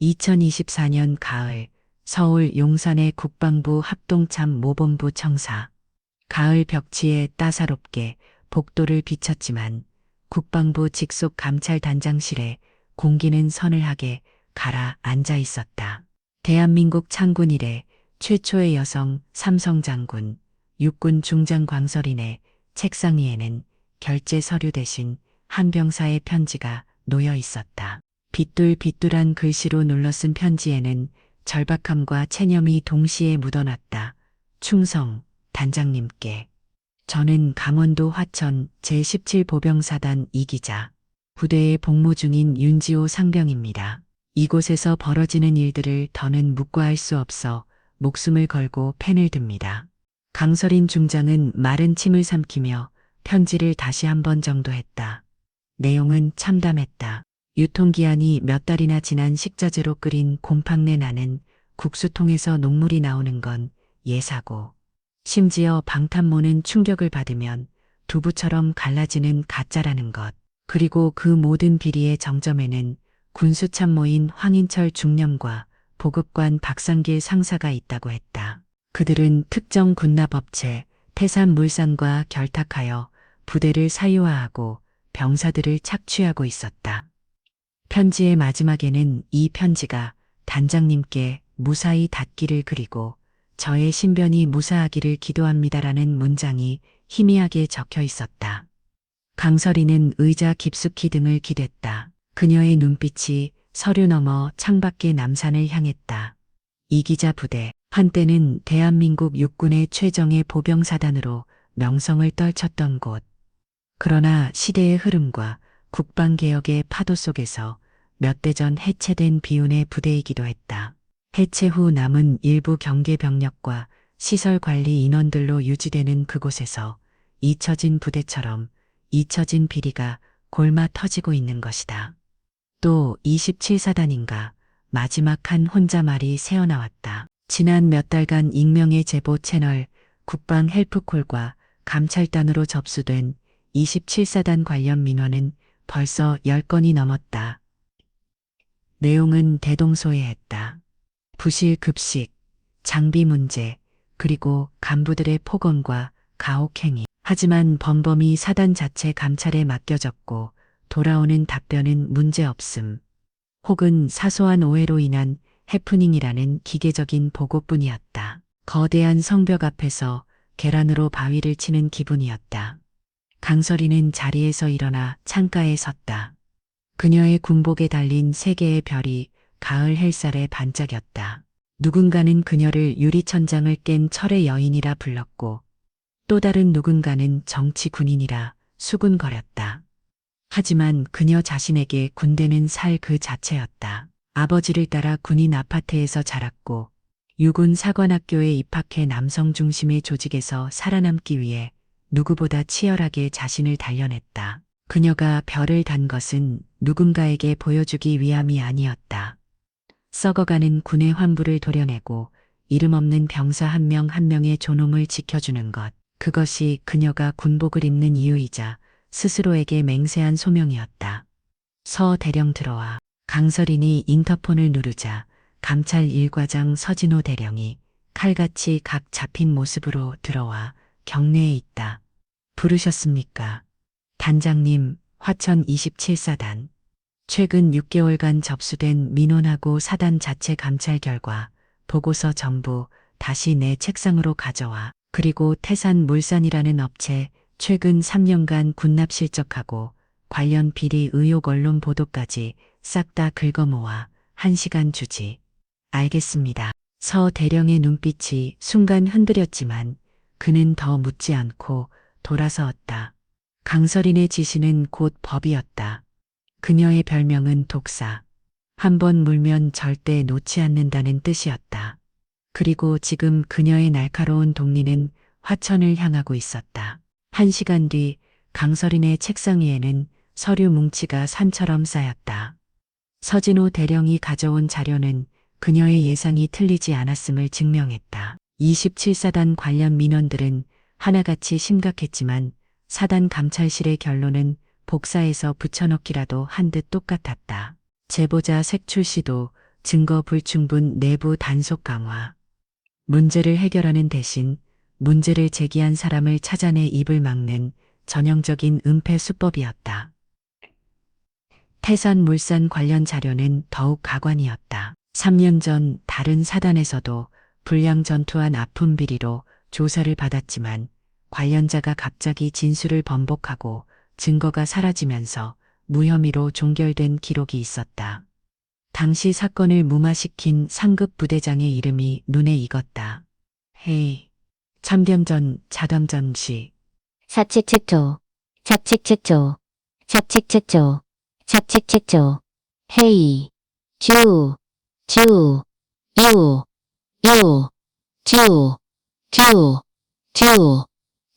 2024년 가을 서울 용산의 국방부 합동참 모본부 청사. 가을 벽지에 따사롭게 복도를 비쳤지만 국방부 직속 감찰단장실에 공기는 서늘하게 가라앉아 있었다. 대한민국 창군 이래 최초의 여성 삼성 장군, 육군 중장 광설인의 책상 위에는 결제 서류 대신 한 병사의 편지가 놓여 있었다. 빗둘빗둘한 글씨로 눌러쓴 편지에는 절박함과 체념이 동시에 묻어났다. 충성, 단장님께. 저는 강원도 화천 제17보병사단 이기자, 부대에 복무 중인 윤지호 상병입니다. 이곳에서 벌어지는 일들을 더는 묵과할 수 없어 목숨을 걸고 펜을 듭니다. 강설인 중장은 마른 침을 삼키며 편지를 다시 한 번 정도 했다. 내용은 참담했다. 유통기한이 몇 달이나 지난 식자재로 끓인 곰팡내 나는 국수통에서 녹물이 나오는 건 예사고, 심지어 방탄모는 충격을 받으면 두부처럼 갈라지는 가짜라는 것. 그리고 그 모든 비리의 정점에는 군수참모인 황인철 중령과 보급관 박상길 상사가 있다고 했다. 그들은 특정 군납업체 태산물산과 결탁하여 부대를 사유화하고 병사들을 착취하고 있었다. 편지의 마지막에는 이 편지가 단장님께 무사히 닿기를 그리고 저의 신변이 무사하기를 기도합니다라는 문장이 희미하게 적혀 있었다. 강설이는 의자 깊숙이 등을 기댔다. 그녀의 눈빛이 서류 너머 창밖의 남산을 향했다. 이기자 부대, 한때는 대한민국 육군의 최정예 보병사단으로 명성을 떨쳤던 곳. 그러나 시대의 흐름과 국방개혁의 파도 속에서 몇 대 전 해체된 비운의 부대이기도 했다. 해체 후 남은 일부 경계병력과 시설관리 인원들로 유지되는 그곳에서 잊혀진 부대처럼 잊혀진 비리가 골마 터지고 있는 것이다. 또 27사단인가 마지막 한 혼자말이 새어나왔다. 지난 몇 달간 익명의 제보 채널 국방 헬프콜과 감찰단으로 접수된 27사단 관련 민원은 벌써 10건이 넘었다. 내용은 대동소이했다. 부실 급식, 장비 문제, 그리고 간부들의 폭언과 가혹행위. 하지만 범범이 사단 자체 감찰에 맡겨졌고 돌아오는 답변은 문제없음. 혹은 사소한 오해로 인한 해프닝이라는 기계적인 보고뿐이었다. 거대한 성벽 앞에서 계란으로 바위를 치는 기분이었다. 강설이는 자리에서 일어나 창가에 섰다. 그녀의 군복에 달린 세 개의 별이 가을 햇살에 반짝였다. 누군가는 그녀를 유리천장을 깬 철의 여인이라 불렀고 또 다른 누군가는 정치 군인이라 수군거렸다. 하지만 그녀 자신에게 군대는 살 그 자체였다. 아버지를 따라 군인 아파트에서 자랐고 육군 사관학교에 입학해 남성 중심의 조직에서 살아남기 위해 누구보다 치열하게 자신을 단련했다. 그녀가 별을 단 것은 누군가에게 보여주기 위함이 아니었다. 썩어가는 군의 환부를 도려내고 이름 없는 병사 한 명 한 명의 존엄을 지켜주는 것. 그것이 그녀가 군복을 입는 이유이자 스스로에게 맹세한 소명이었다. 서 대령 들어와. 강설인이 인터폰을 누르자 감찰 1과장 서진호 대령이 칼같이 각 잡힌 모습으로 들어와 경내에 있다. 부르셨습니까? 단장님, 화천 27사단. 최근 6개월간 접수된 민원하고 사단 자체 감찰 결과 보고서 전부 다시 내 책상으로 가져와. 그리고 태산물산이라는 업체 최근 3년간 군납 실적하고 관련 비리 의혹 언론 보도까지 싹 다 긁어모아 1시간 주지. 알겠습니다. 서 대령의 눈빛이 순간 흔들렸지만 그는 더 묻지 않고 돌아서었다. 강설인의 지시는 곧 법이었다. 그녀의 별명은 독사. 한 번 물면 절대 놓지 않는다는 뜻이었다. 그리고 지금 그녀의 날카로운 동리는 화천을 향하고 있었다. 1시간 뒤 강설인의 책상 위에는 서류 뭉치가 산처럼 쌓였다. 서진호 대령이 가져온 자료는 그녀의 예상이 틀리지 않았음을 증명했다. 27사단 관련 민원들은 하나같이 심각했지만 사단 감찰실의 결론은 복사해서 붙여넣기라도 한 듯 똑같았다. 제보자 색출 시도, 증거 불충분 내부 단속 강화. 문제를 해결하는 대신 문제를 제기한 사람을 찾아내 입을 막는 전형적인 은폐 수법이었다. 태산물산 관련 자료는 더욱 가관이었다. 3년 전 다른 사단에서도 불량 전투한 아픔 비리로 조사를 받았지만 관련자가 갑자기 진술을 번복하고 증거가 사라지면서 무혐의로 종결된 기록이 있었다. 당시 사건을 무마시킨 상급 부대장의 이름이 눈에 익었다. 헤이. 참견전, 자담전 시. 사칙책조, 잡칙책조, 잡칙책조, 잡칙책조, 회의, 주, 주, 유, 유, 주, 주, 주,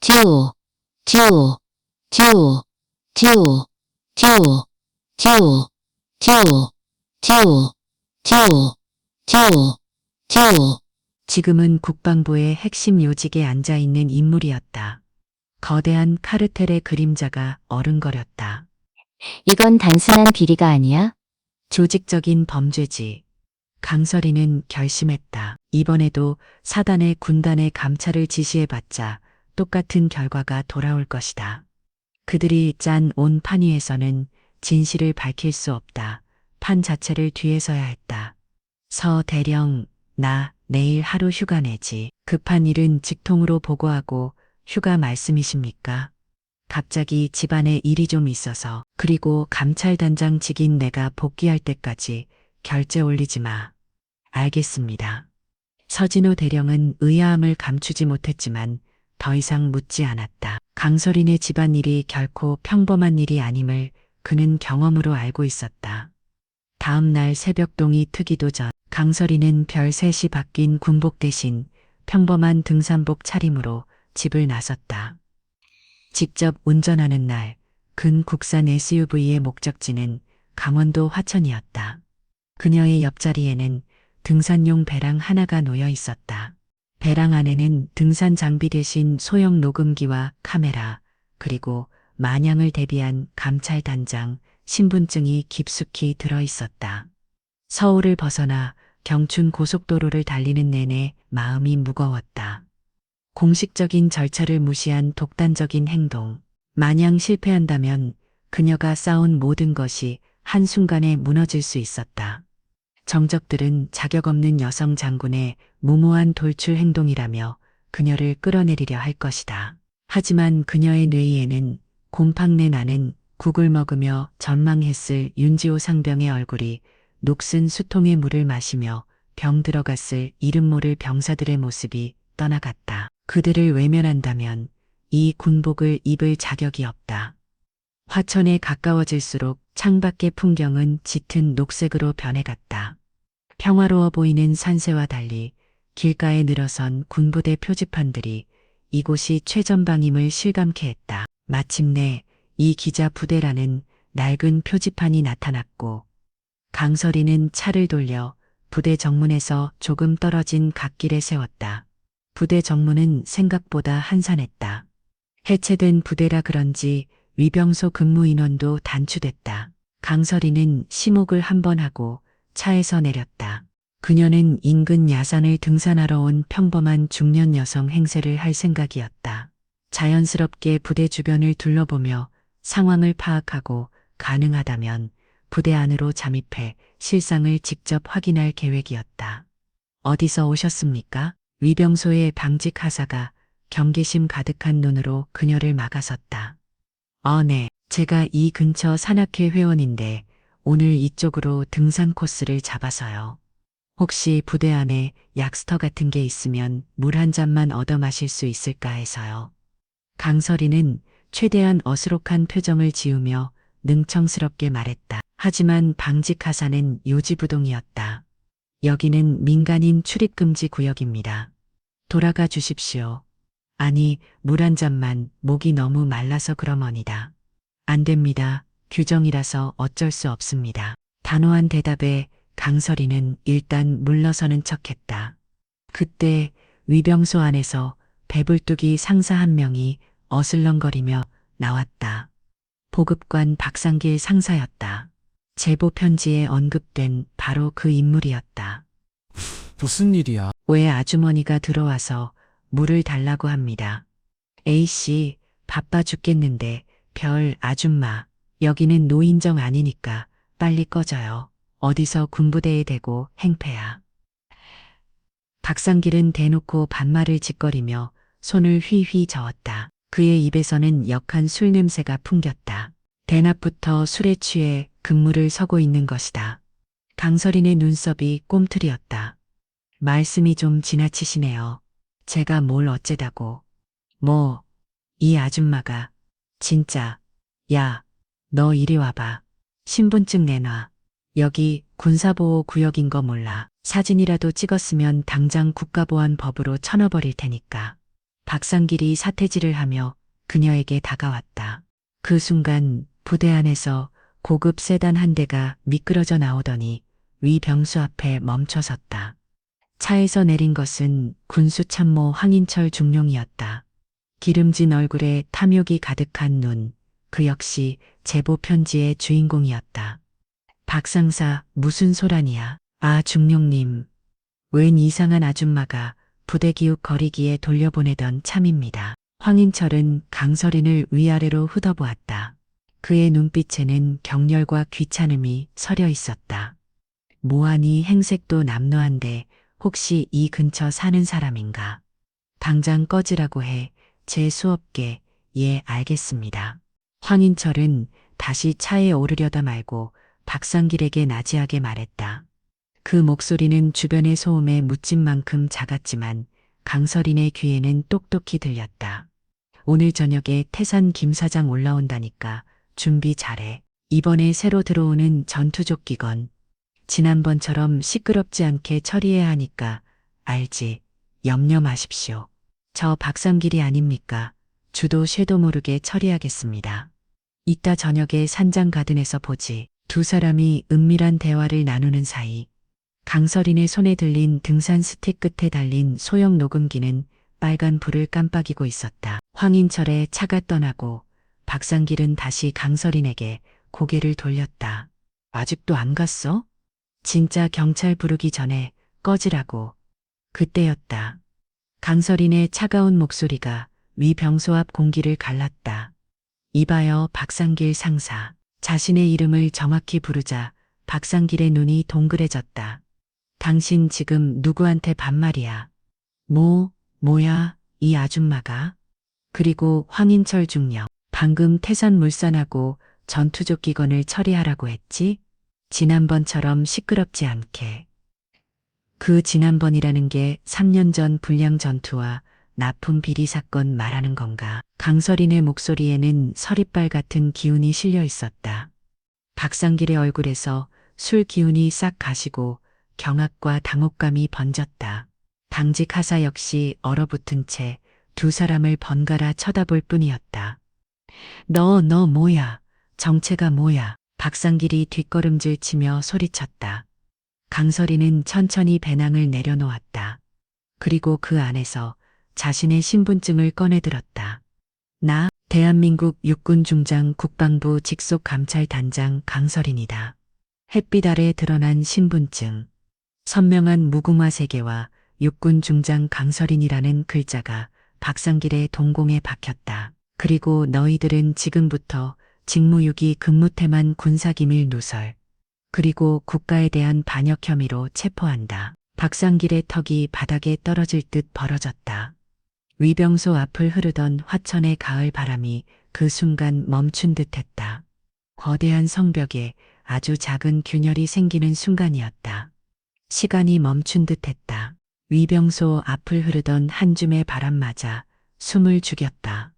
주, 주, 주, 주, 주, 주, 주, 주, 주, 주, 주. 지금은 국방부의 핵심 요직에 앉아 있는 인물이었다. 거대한 카르텔의 그림자가 어른거렸다. 이건 단순한 비리가 아니야? 조직적인 범죄지. 강설이는 결심했다. 이번에도 사단의 군단의 감찰을 지시해봤자 똑같은 결과가 돌아올 것이다. 그들이 짠 온 판 위에서는 진실을 밝힐 수 없다. 판 자체를 뒤에서야 했다. 서 대령, 나 내일 하루 휴가 내지. 급한 일은 직통으로 보고하고 휴가 말씀이십니까? 갑자기 집안에 일이 좀 있어서. 그리고 감찰단장 직인 내가 복귀할 때까지 결제 올리지 마. 알겠습니다. 서진호 대령은 의아함을 감추지 못했지만 더 이상 묻지 않았다. 강설인의 집안일이 결코 평범한 일이 아님을 그는 경험으로 알고 있었다. 다음 날 새벽동이 트기도 전 강설이는 별 셋이 바뀐 군복 대신 평범한 등산복 차림으로 집을 나섰다. 직접 운전하는 날 근 국산 SUV의 목적지는 강원도 화천이었다. 그녀의 옆자리에는 등산용 배랑 하나가 놓여 있었다. 배랑 안에는 등산 장비 대신 소형 녹음기와 카메라, 그리고 만양을 대비한 감찰단장, 신분증이 깊숙이 들어 있었다. 서울을 벗어나 경춘 고속도로를 달리는 내내 마음이 무거웠다. 공식적인 절차를 무시한 독단적인 행동. 만약 실패한다면 그녀가 쌓은 모든 것이 한순간에 무너질 수 있었다. 정적들은 자격 없는 여성 장군의 무모한 돌출 행동이라며 그녀를 끌어내리려 할 것이다. 하지만 그녀의 뇌에는 곰팡내 나는 국을 먹으며 전망했을 윤지호 상병의 얼굴이 녹슨 수통의 물을 마시며 병 들어갔을 이름 모를 병사들의 모습이 떠나갔다. 그들을 외면한다면 이 군복을 입을 자격이 없다. 화천에 가까워질수록 창밖의 풍경은 짙은 녹색으로 변해갔다. 평화로워 보이는 산세와 달리 길가에 늘어선 군부대 표지판들이 이곳이 최전방임을 실감케 했다. 마침내 이 기자 부대라는 낡은 표지판이 나타났고 강설이는 차를 돌려 부대 정문에서 조금 떨어진 갓길에 세웠다. 부대 정문은 생각보다 한산했다. 해체된 부대라 그런지 위병소 근무 인원도 단축됐다. 강설이는 심호흡을 한번 하고 차에서 내렸다. 그녀는 인근 야산을 등산하러 온 평범한 중년 여성 행세를 할 생각이었다. 자연스럽게 부대 주변을 둘러보며 상황을 파악하고 가능하다면 부대 안으로 잠입해 실상을 직접 확인할 계획이었다. 어디서 오셨습니까? 위병소의 방직 하사가 경계심 가득한 눈으로 그녀를 막아섰다. 네. 제가 이 근처 산악회 회원인데 오늘 이쪽으로 등산 코스를 잡아서요. 혹시 부대 안에 약스터 같은 게 있으면 물 한 잔만 얻어 마실 수 있을까 해서요. 강설이는 최대한 어수룩한 표정을 지으며 능청스럽게 말했다. 하지만 방직 하사는 요지부동이었다. 여기는 민간인 출입금지 구역입니다. 돌아가 주십시오. 아니, 물 한 잔만. 목이 너무 말라서 그러머니다. 안 됩니다. 규정이라서 어쩔 수 없습니다. 단호한 대답에 강설이는 일단 물러서는 척했다. 그때 위병소 안에서 배불뚝이 상사 한 명이 어슬렁거리며 나왔다. 보급관 박상길 상사였다. 제보 편지에 언급된 바로 그 인물이었다. 무슨 일이야? 왜 아주머니가 들어와서 물을 달라고 합니다. A씨, 바빠 죽겠는데, 별 아줌마, 여기는 노인정 아니니까 빨리 꺼져요. 어디서 군부대에 대고 행패야. 박상길은 대놓고 반말을 짓거리며 손을 휘휘 저었다. 그의 입에서는 역한 술 냄새가 풍겼다. 대낮부터 술에 취해 근무를 서고 있는 것이다. 강설인의 눈썹이 꼼틀이었다. 말씀이 좀 지나치시네요. 제가 뭘 어째다고. 뭐, 이 아줌마가. 진짜. 야, 너 이리 와봐. 신분증 내놔. 여기 군사보호구역인 거 몰라. 사진이라도 찍었으면 당장 국가보안법으로 쳐넣어버릴 테니까. 박상길이 사태질을 하며 그녀에게 다가왔다. 그 순간 부대 안에서 고급 세단 한 대가 미끄러져 나오더니 위 병수 앞에 멈춰섰다. 차에서 내린 것은 군수참모 황인철 중령이었다. 기름진 얼굴에 탐욕이 가득한 눈, 그 역시 제보 편지의 주인공이었다. 박상사, 무슨 소란이야? 아, 중령님. 웬 이상한 아줌마가 부대 기욱 거리기에 돌려보내던 참입니다. 황인철은 강설인을 위아래로 훑어보았다. 그의 눈빛에는 격렬과 귀찮음이 서려 있었다. 모하니 행색도 남루한데 혹시 이 근처 사는 사람인가? 당장 꺼지라고 해. 재수없게. 예, 알겠습니다. 황인철은 다시 차에 오르려다 말고 박상길에게 나지하게 말했다. 그 목소리는 주변의 소음에 묻힌 만큼 작았지만 강설인의 귀에는 똑똑히 들렸다. 오늘 저녁에 태산 김 사장 올라온다니까 준비 잘해. 이번에 새로 들어오는 전투조끼건 지난번처럼 시끄럽지 않게 처리해야 하니까 알지. 염려 마십시오. 저 박상길이 아닙니까? 주도 쇠도 모르게 처리하겠습니다. 이따 저녁에 산장 가든에서 보지. 두 사람이 은밀한 대화를 나누는 사이 강설인의 손에 들린 등산 스틱 끝에 달린 소형 녹음기는 빨간 불을 깜빡이고 있었다. 황인철의 차가 떠나고 박상길은 다시 강설인에게 고개를 돌렸다. 아직도 안 갔어? 진짜 경찰 부르기 전에 꺼지라고. 그때였다. 강설인의 차가운 목소리가 위 병소 앞 공기를 갈랐다. 이봐요, 박상길 상사. 자신의 이름을 정확히 부르자 박상길의 눈이 동그래졌다. 당신 지금 누구한테 반말이야? 뭐야, 이 아줌마가? 그리고 황인철 중령, 방금 태산물산하고 전투조끼건을 처리하라고 했지? 지난번처럼 시끄럽지 않게. 그 지난번이라는 게 3년 전 불량 전투와 납품 비리 사건 말하는 건가? 강설인의 목소리에는 서리빨 같은 기운이 실려 있었다. 박상길의 얼굴에서 술 기운이 싹 가시고 경악과 당혹감이 번졌다. 당직 하사 역시 얼어붙은 채 두 사람을 번갈아 쳐다볼 뿐이었다. 너 뭐야? 정체가 뭐야? 박상길이 뒷걸음질 치며 소리쳤다. 강설이는 천천히 배낭을 내려놓았다. 그리고 그 안에서 자신의 신분증을 꺼내들었다. 나 대한민국 육군중장 국방부 직속 감찰단장 강설인이다. 햇빛 아래 드러난 신분증. 선명한 무궁화 세계와 육군중장 강설인이라는 글자가 박상길의 동공에 박혔다. 그리고 너희들은 지금부터 직무유기 근무태만 군사기밀 누설, 그리고 국가에 대한 반역 혐의로 체포한다. 박상길의 턱이 바닥에 떨어질 듯 벌어졌다. 위병소 앞을 흐르던 화천의 가을 바람이 그 순간 멈춘 듯 했다. 거대한 성벽에 아주 작은 균열이 생기는 순간이었다. 시간이 멈춘 듯 했다. 위병소 앞을 흐르던 한 줌의 바람마저 숨을 죽였다.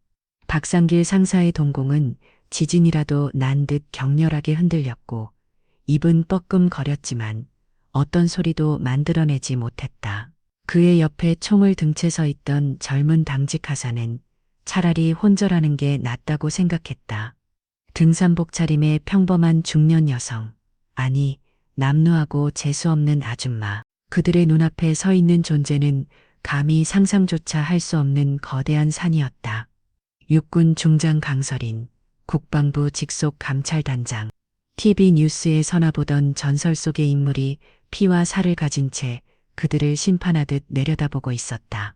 박상길 상사의 동공은 지진이라도 난 듯 격렬하게 흔들렸고 입은 뻐끔거렸지만 어떤 소리도 만들어내지 못했다. 그의 옆에 총을 등채 서 있던 젊은 당직 하사는 차라리 혼절하는 게 낫다고 생각했다. 등산복 차림의 평범한 중년 여성, 아니 남루하고 재수없는 아줌마. 그들의 눈앞에 서 있는 존재는 감히 상상조차 할 수 없는 거대한 산이었다. 육군 중장 강설인, 국방부 직속 감찰단장. TV 뉴스에 서나보던 전설 속의 인물이 피와 살을 가진 채 그들을 심판하듯 내려다보고 있었다.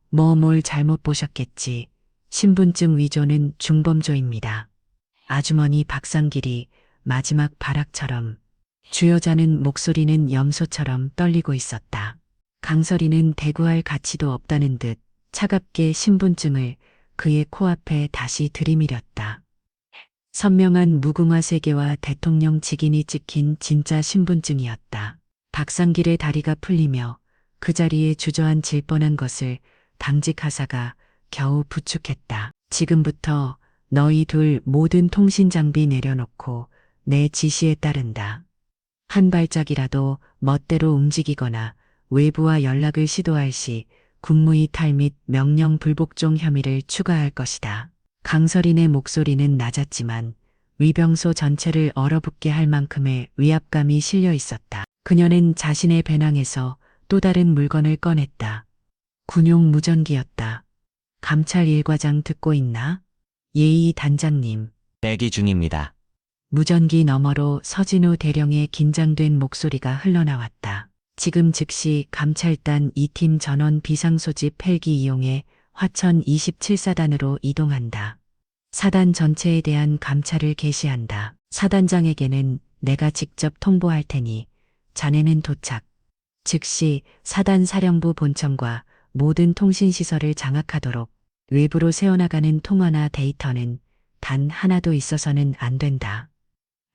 뭘 잘못 보셨겠지. 신분증 위조는 중범죄입니다. 아주머니 박상길이 마지막 발악처럼, 주여자는 목소리는 염소처럼 떨리고 있었다. 강설이는 대구할 가치도 없다는 듯 차갑게 신분증을 그의 코앞에 다시 들이밀었다. 선명한 무궁화 세계와 대통령 직인이 찍힌 진짜 신분증이었다. 박상길의 다리가 풀리며 그 자리에 주저앉을 뻔한 것을 당직 하사가 겨우 부축했다. 지금부터 너희 둘 모든 통신 장비 내려놓고 내 지시에 따른다. 한 발짝이라도 멋대로 움직이거나 외부와 연락을 시도할 시 국무이탈 및 명령 불복종 혐의를 추가할 것이다. 강설인의 목소리는 낮았지만 위병소 전체를 얼어붙게 할 만큼의 위압감이 실려 있었다. 그녀는 자신의 배낭에서 또 다른 물건을 꺼냈다. 군용 무전기였다. 감찰 1과장 듣고 있나? 예의 단장님. 대기 중입니다. 무전기 너머로 서진우 대령의 긴장된 목소리가 흘러나왔다. 지금 즉시 감찰단 2팀 전원 비상소집 헬기 이용해 화천 27사단으로 이동한다. 사단 전체에 대한 감찰을 개시한다. 사단장에게는 내가 직접 통보할 테니 자네는 도착. 즉시 사단 사령부 본청과 모든 통신시설을 장악하도록. 외부로 새어나가는 통화나 데이터는 단 하나도 있어서는 안 된다.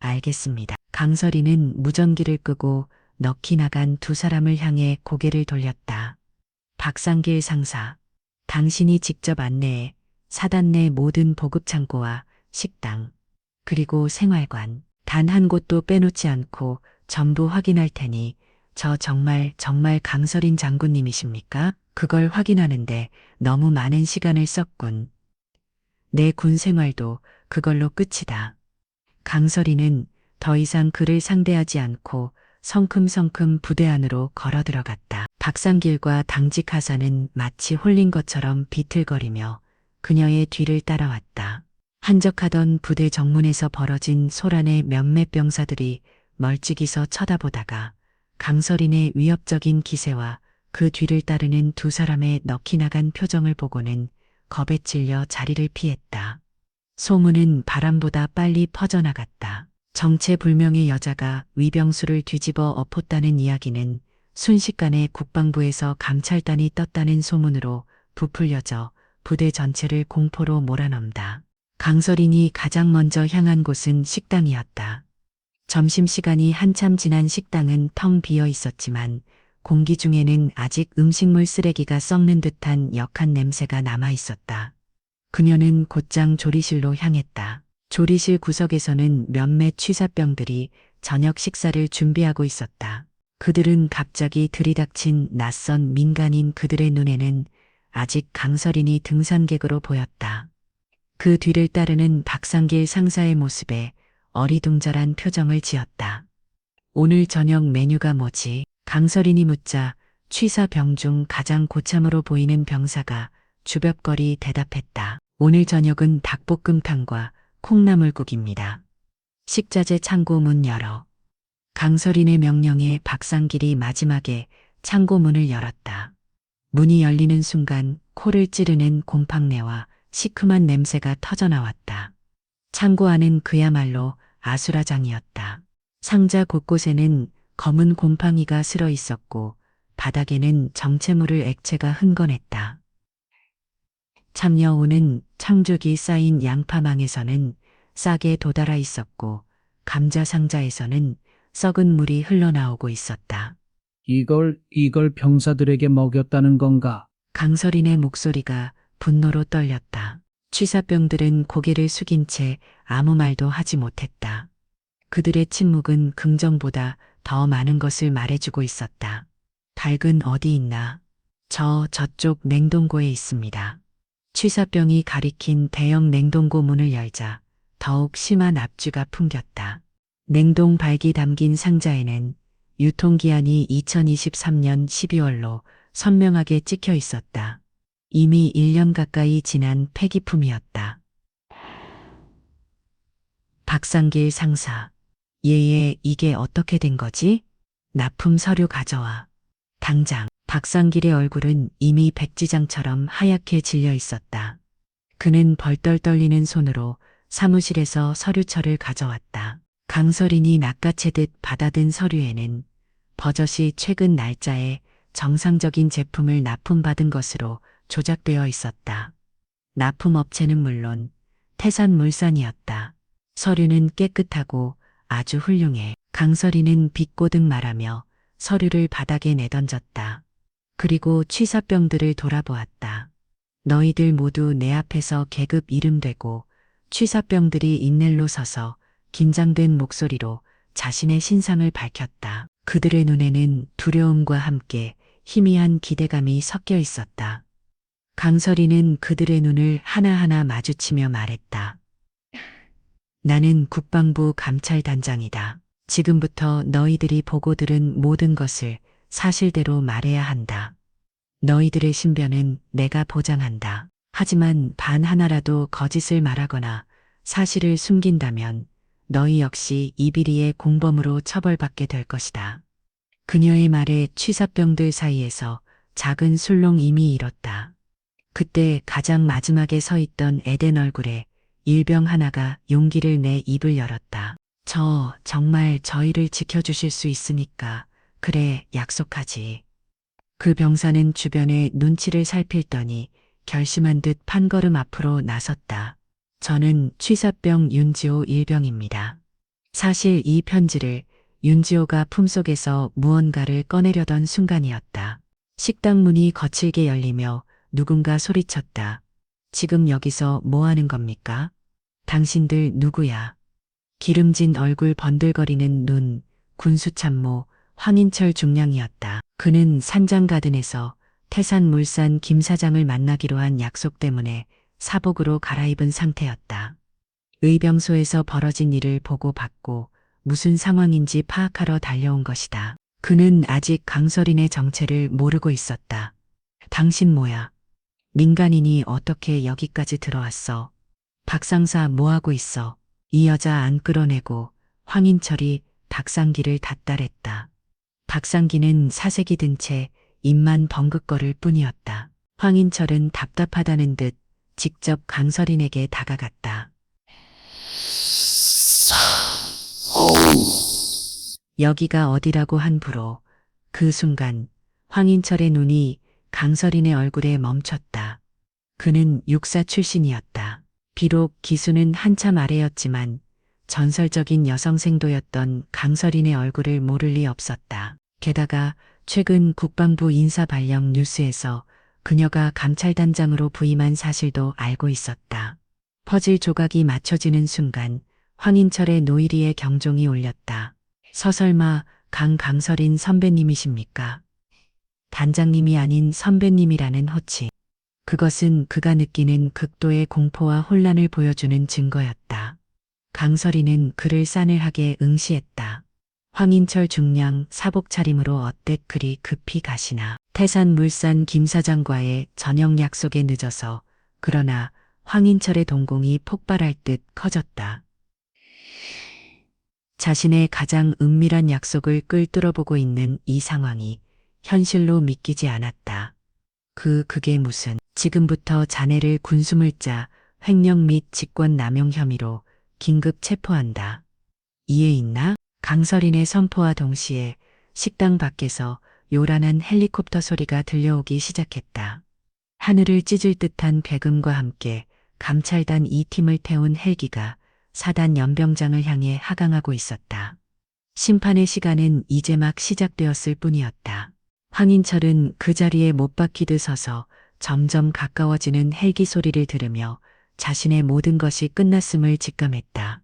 알겠습니다. 강설이는 무전기를 끄고 넋이 나간 두 사람을 향해 고개를 돌렸다. 박상길 상사, 당신이 직접 안내해 사단 내 모든 보급창고와 식당, 그리고 생활관, 단 한 곳도 빼놓지 않고 전부 확인할 테니 저 정말 강설인 장군님이십니까? 그걸 확인하는데 너무 많은 시간을 썼군. 내 군 생활도 그걸로 끝이다. 강설이는 더 이상 그를 상대하지 않고 성큼성큼 부대 안으로 걸어 들어갔다. 박상길과 당직 하사는 마치 홀린 것처럼 비틀거리며 그녀의 뒤를 따라왔다. 한적하던 부대 정문에서 벌어진 소란에 몇몇 병사들이 멀찍이 서 쳐다보다가 강설인의 위협적인 기세와 그 뒤를 따르는 두 사람의 넋이 나간 표정을 보고는 겁에 찔려 자리를 피했다. 소문은 바람보다 빨리 퍼져나갔다. 정체불명의 여자가 위병수를 뒤집어 엎었다는 이야기는 순식간에 국방부에서 감찰단이 떴다는 소문으로 부풀려져 부대 전체를 공포로 몰아넣는다. 강설인이 가장 먼저 향한 곳은 식당이었다. 점심시간이 한참 지난 식당은 텅 비어 있었지만 공기 중에는 아직 음식물 쓰레기가 썩는 듯한 역한 냄새가 남아 있었다. 그녀는 곧장 조리실로 향했다. 조리실 구석에서는 몇몇 취사병들이 저녁 식사를 준비하고 있었다. 그들은 갑자기 들이닥친 낯선 민간인 그들의 눈에는 아직 강설인이 등산객으로 보였다. 그 뒤를 따르는 박상길 상사의 모습에 어리둥절한 표정을 지었다. 오늘 저녁 메뉴가 뭐지? 강설인이 묻자 취사병 중 가장 고참으로 보이는 병사가 주볍거리 대답했다. 오늘 저녁은 닭볶음탕과 콩나물국입니다. 식자재 창고 문 열어. 강설인의 명령에 박상길이 마지막에 창고 문을 열었다. 문이 열리는 순간 코를 찌르는 곰팡내와 시큼한 냄새가 터져나왔다. 창고 안은 그야말로 아수라장이었다. 상자 곳곳에는 검은 곰팡이가 슬어 있었고 바닥에는 정체물을 액체가 흥건했다. 참여오는 창죽이 쌓인 양파망에서는 싹에 도달아 있었고 감자 상자에서는 썩은 물이 흘러나오고 있었다. 이걸 병사들에게 먹였다는 건가? 강설인의 목소리가 분노로 떨렸다. 취사병들은 고개를 숙인 채 아무 말도 하지 못했다. 그들의 침묵은 긍정보다 더 많은 것을 말해주고 있었다. 닭은 어디 있나? 저쪽 냉동고에 있습니다. 취사병이 가리킨 대형 냉동고 문을 열자 더욱 심한 압주가 풍겼다. 냉동 발기 담긴 상자에는 유통기한이 2023년 12월로 선명하게 찍혀 있었다. 이미 1년 가까이 지난 폐기품이었다. 박상길 상사. 얘 이게 어떻게 된 거지? 납품 서류 가져와. 당장. 박상길의 얼굴은 이미 백지장처럼 하얗게 질려 있었다. 그는 벌떨 떨리는 손으로 사무실에서 서류철을 가져왔다. 강설인이 낚아채듯 받아든 서류에는 버젓이 최근 날짜에 정상적인 제품을 납품받은 것으로 조작되어 있었다. 납품업체는 물론 태산물산이었다. 서류는 깨끗하고 아주 훌륭해. 강설이는 비꼬듯 말하며 서류를 바닥에 내던졌다. 그리고 취사병들을 돌아보았다. 너희들 모두 내 앞에서 계급 이름되고 취사병들이 인넬로 서서 긴장된 목소리로 자신의 신상을 밝혔다. 그들의 눈에는 두려움과 함께 희미한 기대감이 섞여 있었다. 강설이는 그들의 눈을 하나하나 마주치며 말했다. 나는 국방부 감찰단장이다. 지금부터 너희들이 보고 들은 모든 것을 사실대로 말해야 한다. 너희들의 신변은 내가 보장한다. 하지만 단 하나라도 거짓을 말하거나 사실을 숨긴다면 너희 역시 이 비리의 공범으로 처벌받게 될 것이다. 그녀의 말에 취사병들 사이에서 작은 술렁임이 일었다. 그때 가장 마지막에 서 있던 에덴 얼굴에 일병 하나가 용기를 내 입을 열었다. 정말 저희를 지켜주실 수 있으니까 그래 약속하지. 그 병사는 주변의 눈치를 살필더니 결심한 듯 판걸음 앞으로 나섰다. 저는 취사병 윤지호 일병입니다. 사실 이 편지를 윤지호가 품속에서 무언가를 꺼내려던 순간이었다. 식당 문이 거칠게 열리며 누군가 소리쳤다. 지금 여기서 뭐 하는 겁니까? 당신들 누구야? 기름진 얼굴 번들거리는 눈, 군수참모 황인철 중량이었다. 그는 산장가든에서 태산물산 김 사장을 만나기로 한 약속 때문에 사복으로 갈아입은 상태였다. 의병소에서 벌어진 일을 보고받고 무슨 상황인지 파악하러 달려온 것이다. 그는 아직 강설인의 정체를 모르고 있었다. 당신 뭐야? 민간인이 어떻게 여기까지 들어왔어? 박상사 뭐하고 있어? 이 여자 안 끌어내고 황인철이 박상기를 닥달했다. 박상기는 사색이 든 채 입만 벙긋거릴 뿐이었다. 황인철은 답답하다는 듯 직접 강설인에게 다가갔다. 여기가 어디라고 한 부로 그 순간 황인철의 눈이 강설인의 얼굴에 멈췄다. 그는 육사 출신이었다. 비록 기수는 한참 아래였지만 전설적인 여성생도였던 강설인의 얼굴을 모를 리 없었다. 게다가 최근 국방부 인사 발령 뉴스에서 그녀가 감찰단장으로 부임한 사실도 알고 있었다. 퍼즐 조각이 맞춰지는 순간 황인철의 노이리의 경종이 울렸다. 서설마 강설인 선배님이십니까? 단장님이 아닌 선배님이라는 호칭. 그것은 그가 느끼는 극도의 공포와 혼란을 보여주는 증거였다. 강설이는 그를 싸늘하게 응시했다. 황인철 중량 사복 차림으로 어때 그리 급히 가시나. 태산물산 김 사장과의 저녁 약속에 늦어서 그러나 황인철의 동공이 폭발할 듯 커졌다. 자신의 가장 은밀한 약속을 꿰뚫어보고 있는 이 상황이 현실로 믿기지 않았다. 그게 무슨 지금부터 자네를 군수물자 횡령 및 직권 남용 혐의로 긴급 체포한다. 이해 있나? 강설인의 선포와 동시에 식당 밖에서 요란한 헬리콥터 소리가 들려오기 시작했다. 하늘을 찢을 듯한 배금과 함께 감찰단 2팀을 태운 헬기가 사단 연병장을 향해 하강하고 있었다. 심판의 시간은 이제 막 시작되었을 뿐이었다. 황인철은 그 자리에 못 박히듯 서서 점점 가까워지는 헬기 소리를 들으며 자신의 모든 것이 끝났음을 직감했다.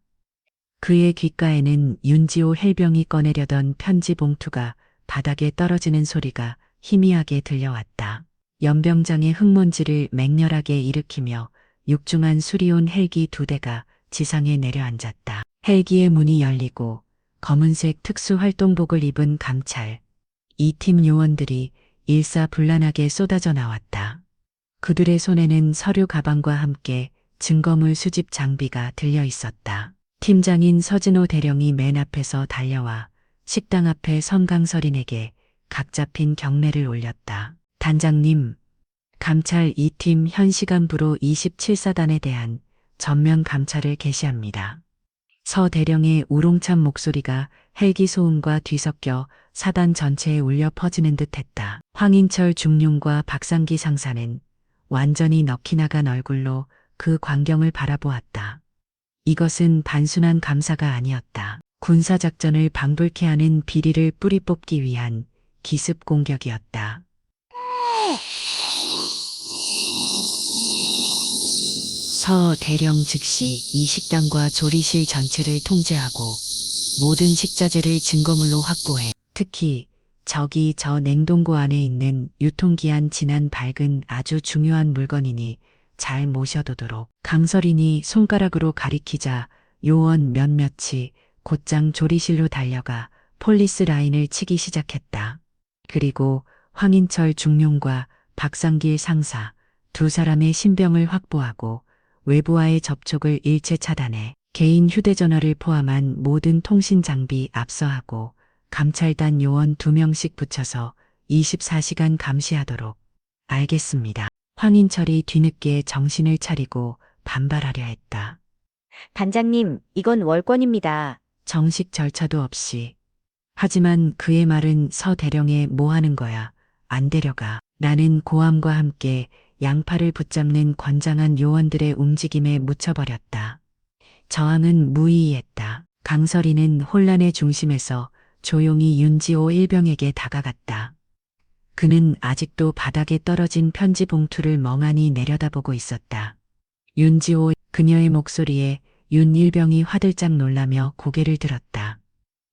그의 귓가에는 윤지호 헬병이 꺼내려던 편지 봉투가 바닥에 떨어지는 소리가 희미하게 들려왔다. 연병장의 흙먼지를 맹렬하게 일으키며 육중한 수리온 헬기 2대가 지상에 내려앉았다. 헬기의 문이 열리고 검은색 특수활동복을 입은 감찰, 2팀 요원들이 일사불란하게 쏟아져 나왔다. 그들의 손에는 서류 가방과 함께 증거물 수집 장비가 들려 있었다. 팀장인 서진호 대령이 맨 앞에서 달려와 식당 앞에 선 강설인에게 각 잡힌 경례를 올렸다. 단장님, 감찰 2팀 현시간부로 27사단에 대한 전면 감찰을 개시합니다. 서 대령의 우롱찬 목소리가 헬기 소음과 뒤섞여 사단 전체에 울려 퍼지는 듯했다. 황인철 중령과 박상기 상사는 완전히 넋이 나간 얼굴로 그 광경을 바라보았다. 이것은 단순한 감사가 아니었다. 군사작전을 방불케 하는 비리를 뿌리 뽑기 위한 기습 공격이었다. 서 대령 즉시 이 식당과 조리실 전체를 통제하고 모든 식자재를 증거물로 확보해 특히 저기 저 냉동고 안에 있는 유통기한 지난 밝은 아주 중요한 물건이니 잘 모셔두도록. 강설인이 손가락으로 가리키자 요원 몇몇이 곧장 조리실로 달려가 폴리스 라인을 치기 시작했다. 그리고 황인철 중령과 박상길 상사 두 사람의 신병을 확보하고 외부와의 접촉을 일체 차단해 개인 휴대전화를 포함한 모든 통신 장비 압수하고 감찰단 요원 2명씩 붙여서 24시간 감시하도록. 알겠습니다. 황인철이 뒤늦게 정신을 차리고 반발하려 했다. 단장님, 이건 월권입니다. 정식 절차도 없이. 하지만 그의 말은 서 대령에 뭐 하는 거야. 안 데려가. 나는 고함과 함께 양팔을 붙잡는 권장한 요원들의 움직임에 묻혀버렸다. 저항은 무의미했다. 강설이는 혼란의 중심에서 조용히 윤지호 일병에게 다가갔다. 그는 아직도 바닥에 떨어진 편지 봉투를 멍하니 내려다보고 있었다. 윤지호, 그녀의 목소리에 윤 일병이 화들짝 놀라며 고개를 들었다.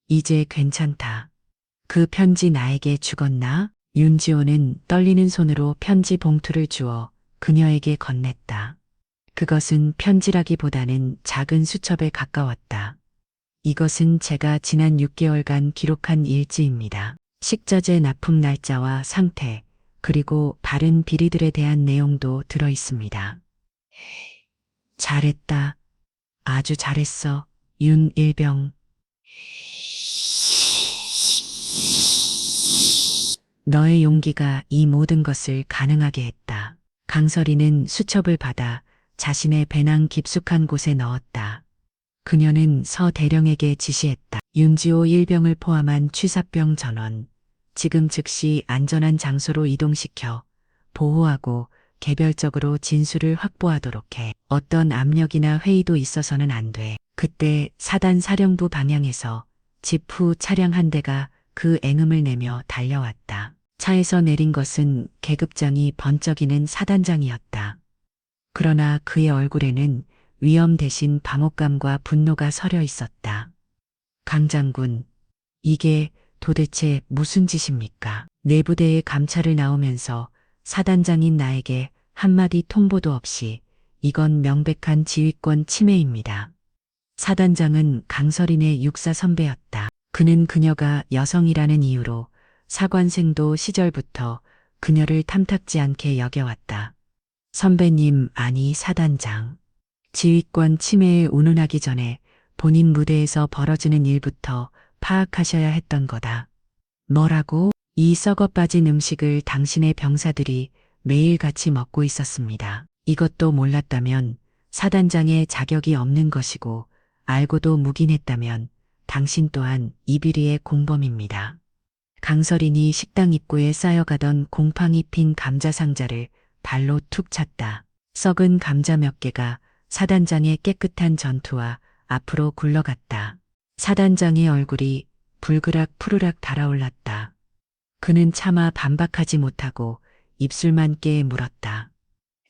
이제 괜찮다. 그 편지 나에게 주었나? 윤지호는 떨리는 손으로 편지 봉투를 주어 그녀에게 건넸다. 그것은 편지라기보다는 작은 수첩에 가까웠다. 이것은 제가 지난 6개월간 기록한 일지입니다. 식자재 납품 날짜와 상태, 그리고 다른 비리들에 대한 내용도 들어 있습니다. 잘했다. 아주 잘했어, 윤 일병. 너의 용기가 이 모든 것을 가능하게 했다. 강설이는 수첩을 받아 자신의 배낭 깊숙한 곳에 넣었다. 그녀는 서 대령에게 지시했다. 윤지호 일병을 포함한 취사병 전원, 지금 즉시 안전한 장소로 이동시켜 보호하고 개별적으로 진술을 확보하도록 해. 어떤 압력이나 회의도 있어서는 안 돼. 그때 사단 사령부 방향에서 지프 차량 한 대가 그 앵음을 내며 달려왔다. 차에서 내린 것은 계급장이 번쩍이는 사단장이었다. 그러나 그의 얼굴에는 위험 대신 방혹감과 분노가 서려 있었다. 강 장군, 이게 도대체 무슨 짓입니까? 내부대의 감찰을 나오면서 사단장인 나에게 한마디 통보도 없이 이건 명백한 지휘권 침해입니다. 사단장은 강설인의 육사 선배였다. 그는 그녀가 여성이라는 이유로 사관생도 시절부터 그녀를 탐탁지 않게 여겨왔다. 선배님, 아니 사단장. 지휘권 침해에 운운하기 전에 본인 무대에서 벌어지는 일부터 파악하셔야 했던 거다. 뭐라고? 이 썩어 빠진 음식을 당신의 병사들이 매일같이 먹고 있었습니다. 이것도 몰랐다면 사단장의 자격이 없는 것이고 알고도 묵인했다면 당신 또한 이 비리의 공범입니다. 강설인이 식당 입구에 쌓여가던 곰팡이 핀 감자 상자를 발로 툭 찼다. 썩은 감자 몇 개가 사단장의 깨끗한 전투와 앞으로 굴러갔다. 사단장의 얼굴이 불그락 푸르락 달아올랐다. 그는 차마 반박하지 못하고 입술만 깨 물었다.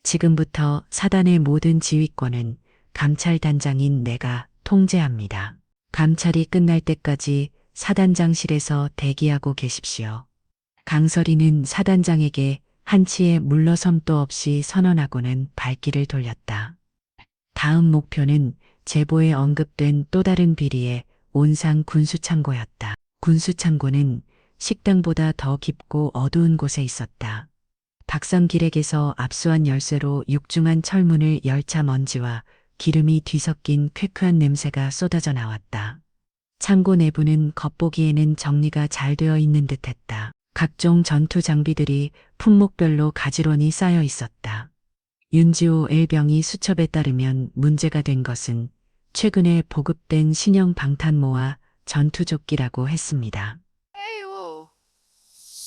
지금부터 사단의 모든 지휘권은 감찰단장인 내가 통제합니다. 감찰이 끝날 때까지 사단장실에서 대기하고 계십시오. 강설이는 사단장에게 한치의 물러섬도 없이 선언하고는 발길을 돌렸다. 다음 목표는 제보에 언급된 또 다른 비리의 온상 군수창고였다. 군수창고는 식당보다 더 깊고 어두운 곳에 있었다. 박성길에게서 압수한 열쇠로 육중한 철문을 열차 먼지와 기름이 뒤섞인 쾌쾌한 냄새가 쏟아져 나왔다. 창고 내부는 겉보기에는 정리가 잘 되어 있는 듯했다. 각종 전투 장비들이 품목별로 가지런히 쌓여 있었다. 윤지호 L병이 수첩에 따르면 문제가 된 것은 최근에 보급된 신형 방탄모와 전투조끼라고 했습니다.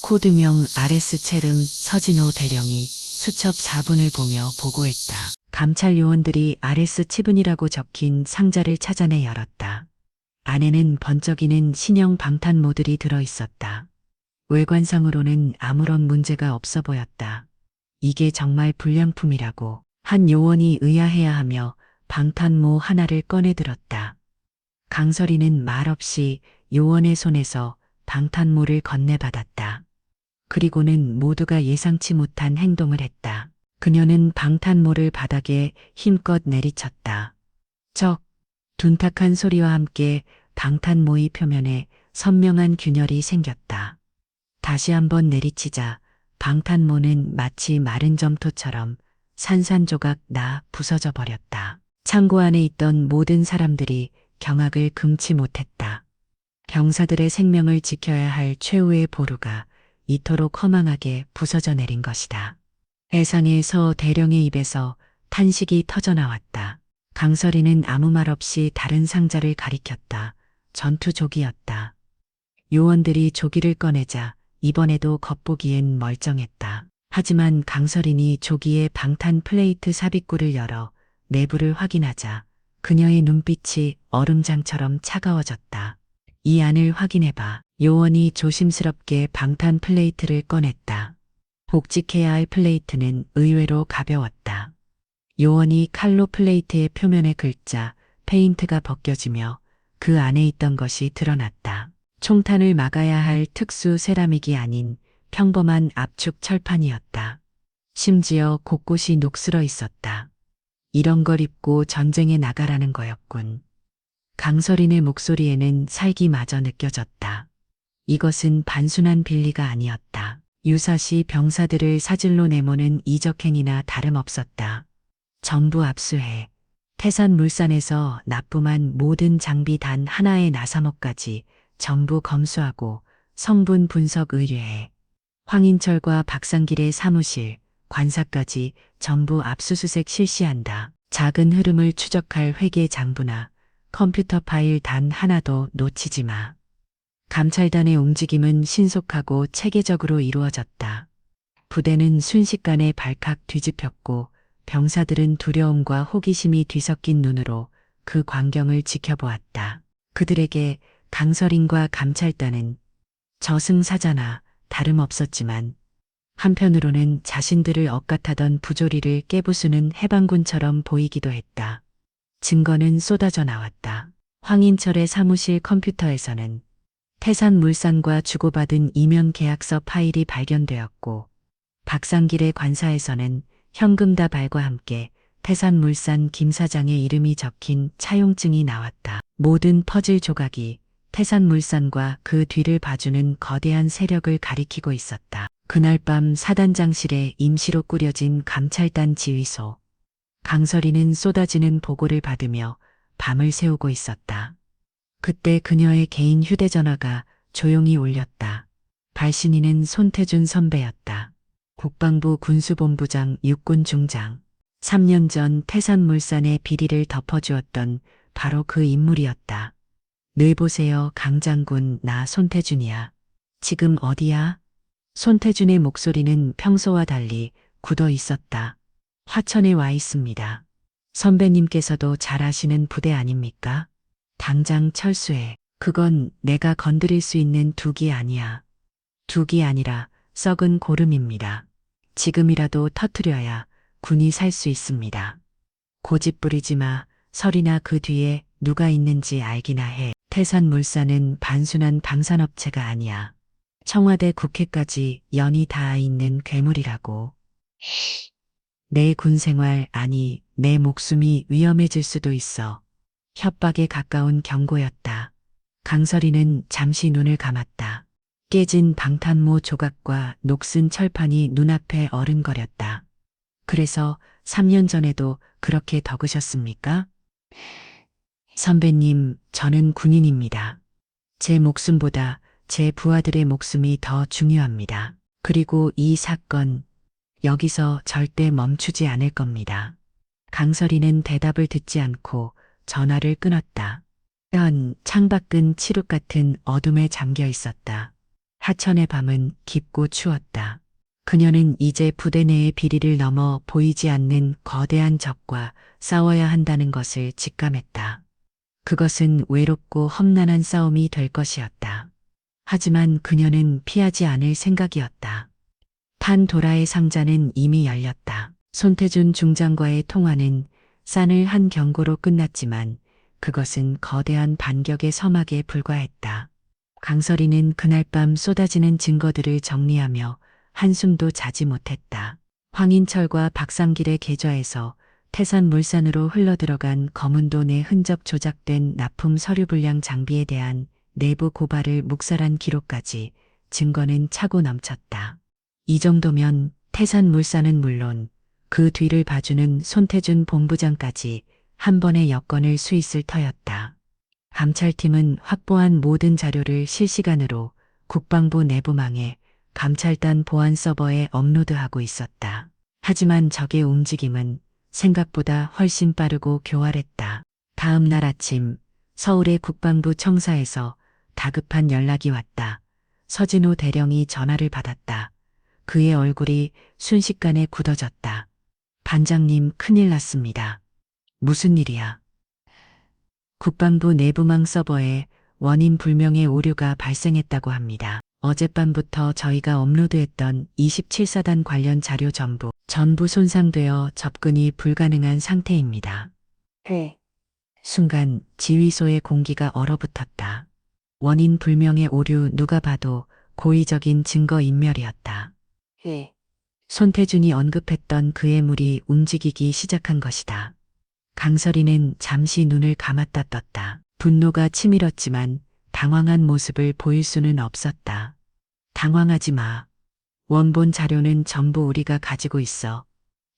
코드명 RS 체름 서진호 대령이 수첩 4분을 보며 보고했다. 감찰 요원들이 RS 치분이라고 적힌 상자를 찾아내 열었다. 안에는 번쩍이는 신형 방탄모들이 들어 있었다. 외관상으로는 아무런 문제가 없어 보였다. 이게 정말 불량품이라고 한 요원이 의아해하며 방탄모 하나를 꺼내 들었다. 강설이는 말없이 요원의 손에서 방탄모를 건네받았다. 그리고는 모두가 예상치 못한 행동을 했다. 그녀는 방탄모를 바닥에 힘껏 내리쳤다. 적! 둔탁한 소리와 함께 방탄모의 표면에 선명한 균열이 생겼다. 다시 한번 내리치자 방탄모는 마치 마른 점토처럼 산산조각 나 부서져 버렸다. 창고 안에 있던 모든 사람들이 경악을 금치 못했다. 병사들의 생명을 지켜야 할 최후의 보루가 이토록 허망하게 부서져 내린 것이다. 해상에서 대령의 입에서 탄식이 터져 나왔다. 강설이는 아무 말 없이 다른 상자를 가리켰다. 전투조기였다. 요원들이 조기를 꺼내자 이번에도 겉보기엔 멀쩡했다. 하지만 강설인이 조기의 방탄 플레이트 삽입구를 열어 내부를 확인하자 그녀의 눈빛이 얼음장처럼 차가워졌다. 이 안을 확인해봐. 요원이 조심스럽게 방탄 플레이트를 꺼냈다. 복직해야 할 플레이트는 의외로 가벼웠다. 요원이 칼로 플레이트의 표면에 긁자 페인트가 벗겨지며 그 안에 있던 것이 드러났다. 총탄을 막아야 할 특수 세라믹이 아닌 평범한 압축 철판이었다. 심지어 곳곳이 녹슬어 있었다. 이런 걸 입고 전쟁에 나가라는 거였군. 강설인의 목소리에는 살기마저 느껴졌다. 이것은 단순한 빌리가 아니었다. 유사시 병사들을 사질로 내모는 이적행위나 다름없었다. 전부 압수해. 태산물산에서 납품한 모든 장비 단 하나의 나사목까지 전부 검수하고 성분 분석 의뢰해. 황인철과 박상길의 사무실, 관사까지 전부 압수수색 실시한다. 작은 흐름을 추적할 회계 장부나 컴퓨터 파일 단 하나도 놓치지 마. 감찰단의 움직임은 신속하고 체계적으로 이루어졌다. 부대는 순식간에 발칵 뒤집혔고 병사들은 두려움과 호기심이 뒤섞인 눈으로 그 광경을 지켜보았다. 그들에게 강설인과 감찰단은 저승사자나 다름없었지만 한편으로는 자신들을 억압하던 부조리를 깨부수는 해방군처럼 보이기도 했다. 증거는 쏟아져 나왔다. 황인철의 사무실 컴퓨터에서는 태산물산과 주고받은 이면 계약서 파일이 발견되었고 박상길의 관사에서는 현금 다발과 함께 태산물산 김 사장의 이름이 적힌 차용증이 나왔다. 모든 퍼즐 조각이 태산물산과 그 뒤를 봐주는 거대한 세력을 가리키고 있었다. 그날 밤 사단장실에 임시로 꾸려진 감찰단 지휘소. 강설이는 쏟아지는 보고를 받으며 밤을 새우고 있었다. 그때 그녀의 개인 휴대전화가 조용히 울렸다. 발신인은 손태준 선배였다. 국방부 군수본부장 육군중장. 3년 전 태산물산의 비리를 덮어주었던 바로 그 인물이었다. 늘 보세요, 강장군. 나 손태준이야. 지금 어디야? 손태준의 목소리는 평소와 달리 굳어 있었다. 화천에 와 있습니다. 선배님께서도 잘 아시는 부대 아닙니까? 당장 철수해. 그건 내가 건드릴 수 있는 둑이 아니야. 둑이 아니라 썩은 고름입니다. 지금이라도 터뜨려야 군이 살 수 있습니다. 고집 부리지 마. 설이나 그 뒤에 누가 있는지 알기나 해. 태산물산은 단순한 방산업체가 아니야. 청와대 국회까지 연이 닿아 있는 괴물이라고. 내 군생활, 아니 내 목숨이 위험해질 수도 있어. 협박에 가까운 경고였다. 강설이는 잠시 눈을 감았다. 깨진 방탄모 조각과 녹슨 철판이 눈앞에 어른거렸다. 그래서 3년 전에도 그렇게 덕으셨습니까? 선배님, 저는 군인입니다. 제 목숨보다 제 부하들의 목숨이 더 중요합니다. 그리고 이 사건, 여기서 절대 멈추지 않을 겁니다. 강설이는 대답을 듣지 않고 전화를 끊었다. 창밖은 칠흑 같은 어둠에 잠겨 있었다. 하천의 밤은 깊고 추웠다. 그녀는 이제 부대 내의 비리를 넘어 보이지 않는 거대한 적과 싸워야 한다는 것을 직감했다. 그것은 외롭고 험난한 싸움이 될 것이었다. 하지만 그녀는 피하지 않을 생각이었다. 판도라의 상자는 이미 열렸다. 손태준 중장과의 통화는 싼을 한 경고로 끝났지만 그것은 거대한 반격의 서막에 불과했다. 강설이는 그날 밤 쏟아지는 증거들을 정리하며 한숨도 자지 못했다. 황인철과 박상길의 계좌에서 태산물산으로 흘러들어간 검은 돈의 흔적 조작된 납품 서류 불량 장비에 대한 내부 고발을 묵살한 기록까지 증거는 차고 넘쳤다. 이 정도면 태산물산은 물론 그 뒤를 봐주는 손태준 본부장까지 한 번의 여건을 수있을 터였다. 감찰팀은 확보한 모든 자료를 실시간으로 국방부 내부망에 감찰단 보안 서버에 업로드하고 있었다. 하지만 적의 움직임은 생각보다 훨씬 빠르고 교활했다. 다음 날 아침 서울의 국방부 청사에서 다급한 연락이 왔다. 서진호 대령이 전화를 받았다. 그의 얼굴이 순식간에 굳어졌다. 반장님, 큰일 났습니다. 무슨 일이야? 국방부 내부망 서버에 원인 불명의 오류가 발생했다고 합니다. 어젯밤부터 저희가 업로드했던 27사단 관련 자료 전부 손상되어 접근이 불가능한 상태입니다. 순간 지휘소의 공기가 얼어붙었다. 원인 불명의 오류, 누가 봐도 고의적인 증거인멸이었다. 손태준이 언급했던 그의 물이 움직이기 시작한 것이다. 강설이는 잠시 눈을 감았다 떴다. 분노가 치밀었지만 당황한 모습을 보일 수는 없었다. 당황하지 마. 원본 자료는 전부 우리가 가지고 있어.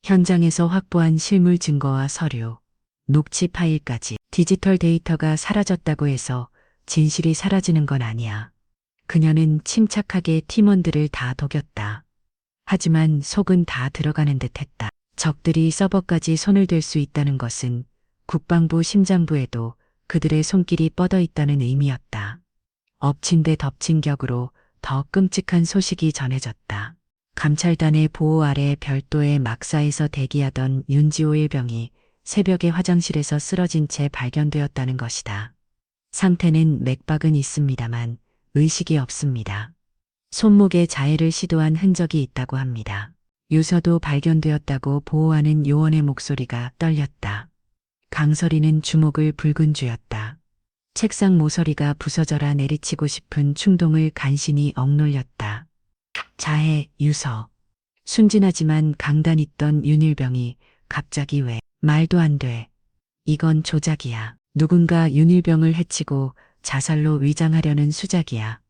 현장에서 확보한 실물 증거와 서류, 녹취 파일까지. 디지털 데이터가 사라졌다고 해서 진실이 사라지는 건 아니야. 그녀는 침착하게 팀원들을 다 녹였다. 하지만 속은 다 들어가는 듯했다. 적들이 서버까지 손을 댈 수 있다는 것은 국방부 심장부에도 그들의 손길이 뻗어 있다는 의미였다. 엎친 데 덮친 격으로 더 끔찍한 소식이 전해졌다. 감찰단의 보호 아래 별도의 막사에서 대기하던 윤지호 일병이 새벽에 화장실에서 쓰러진 채 발견되었다는 것이다. 상태는 맥박은 있습니다만 의식이 없습니다. 손목에 자해를 시도한 흔적이 있다고 합니다. 유서도 발견되었다고 보호하는 요원의 목소리가 떨렸다. 강설이는 주목을 붉은 쥐었다. 책상 모서리가 부서져라 내리치고 싶은 충동을 간신히 억눌렸다. 자해, 유서. 순진하지만 강단 있던 윤일병이 갑자기 왜? 말도 안 돼. 이건 조작이야. 누군가 윤일병을 해치고 자살로 위장하려는 수작이야.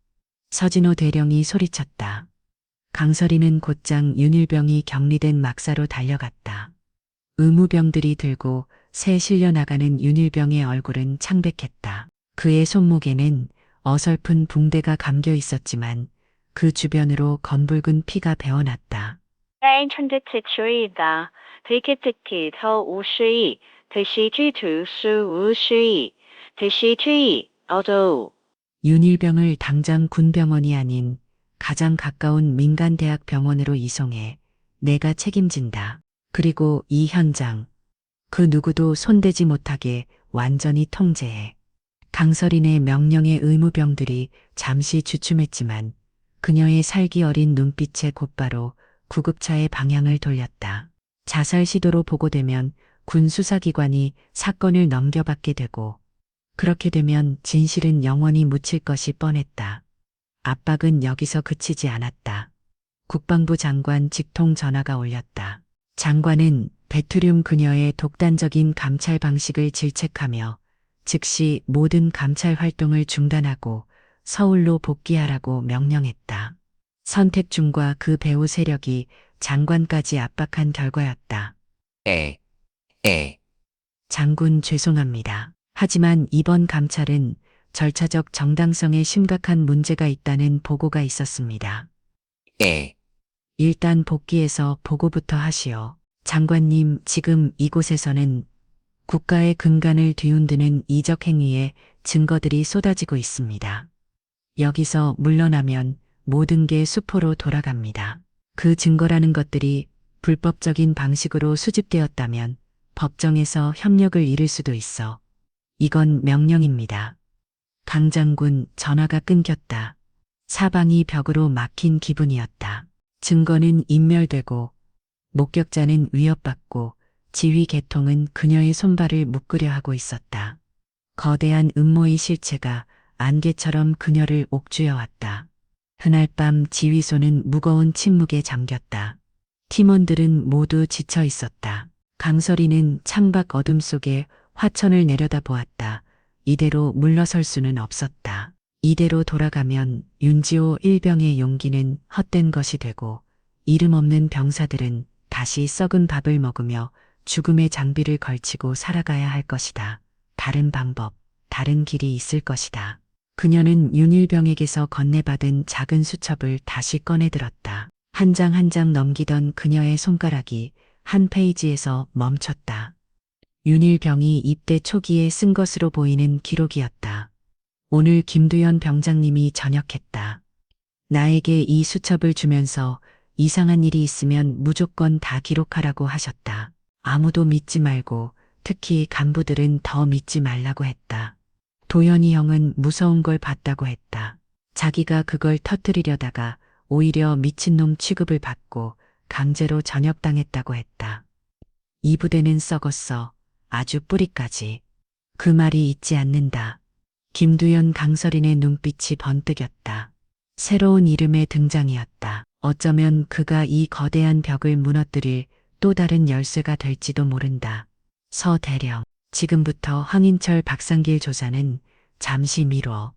서진호 대령이 소리쳤다. 강설이는 곧장 윤일병이 격리된 막사로 달려갔다. 의무병들이 들고 새 실려나가는 윤일병의 얼굴은 창백했다. 그의 손목에는 어설픈 붕대가 감겨 있었지만 그 주변으로 검붉은 피가 배어났다. 300다. 되게 더 우시. 대시 지투 수 우시. 대시 지 어도. 윤일병을 당장 군병원이 아닌 가장 가까운 민간대학 병원으로 이송해 내가 책임진다. 그리고 이 현장, 그 누구도 손대지 못하게 완전히 통제해. 강설인의 명령에 의무병들이 잠시 주춤했지만 그녀의 살기 어린 눈빛에 곧바로 구급차의 방향을 돌렸다. 자살 시도로 보고되면 군 수사기관이 사건을 넘겨받게 되고 그렇게 되면 진실은 영원히 묻힐 것이 뻔했다. 압박은 여기서 그치지 않았다. 국방부 장관 직통 전화가 울렸다. 장관은 베트륨 그녀의 독단적인 감찰 방식을 질책하며 즉시 모든 감찰 활동을 중단하고 서울로 복귀하라고 명령했다. 선택중과 그 배후 세력이 장관까지 압박한 결과였다. 장군 죄송합니다. 하지만 이번 감찰은 절차적 정당성에 심각한 문제가 있다는 보고가 있었습니다. 일단 복귀해서 보고부터 하시오. 장관님, 지금 이곳에서는 국가의 근간을 뒤흔드는 이적 행위에 증거들이 쏟아지고 있습니다. 여기서 물러나면 모든 게 수포로 돌아갑니다. 그 증거라는 것들이 불법적인 방식으로 수집되었다면 법정에서 협력을 잃을 수도 있어. 이건 명령입니다. 강 장군, 전화가 끊겼다. 사방이 벽으로 막힌 기분이었다. 증거는 인멸되고 목격자는 위협받고 지휘 계통은 그녀의 손발을 묶으려 하고 있었다. 거대한 음모의 실체가 안개처럼 그녀를 옥죄어 왔다. 그날 밤 지휘소는 무거운 침묵에 잠겼다. 팀원들은 모두 지쳐 있었다. 강설이는 창밖 어둠 속에 화천을 내려다보았다. 이대로 물러설 수는 없었다. 이대로 돌아가면 윤지호 일병의 용기는 헛된 것이 되고 이름 없는 병사들은 다시 썩은 밥을 먹으며 죽음의 장비를 걸치고 살아가야 할 것이다. 다른 방법, 다른 길이 있을 것이다. 그녀는 윤일병에게서 건네받은 작은 수첩을 다시 꺼내들었다. 한 장 한 장 넘기던 그녀의 손가락이 한 페이지에서 멈췄다. 윤일병이 입대 초기에 쓴 것으로 보이는 기록이었다. 오늘 김두현 병장님이 전역했다. 나에게 이 수첩을 주면서 이상한 일이 있으면 무조건 다 기록하라고 하셨다. 아무도 믿지 말고 특히 간부들은 더 믿지 말라고 했다. 도현이 형은 무서운 걸 봤다고 했다. 자기가 그걸 터뜨리려다가 오히려 미친놈 취급을 받고 강제로 전역당했다고 했다. 이 부대는 썩었어. 아주 뿌리까지. 그 말이 잊지 않는다. 김두현 강설인의 눈빛이 번뜩였다. 새로운 이름의 등장이었다. 어쩌면 그가 이 거대한 벽을 무너뜨릴 또 다른 열쇠가 될지도 모른다. 서대령, 지금부터 황인철 박상길 조사는 잠시 미뤄.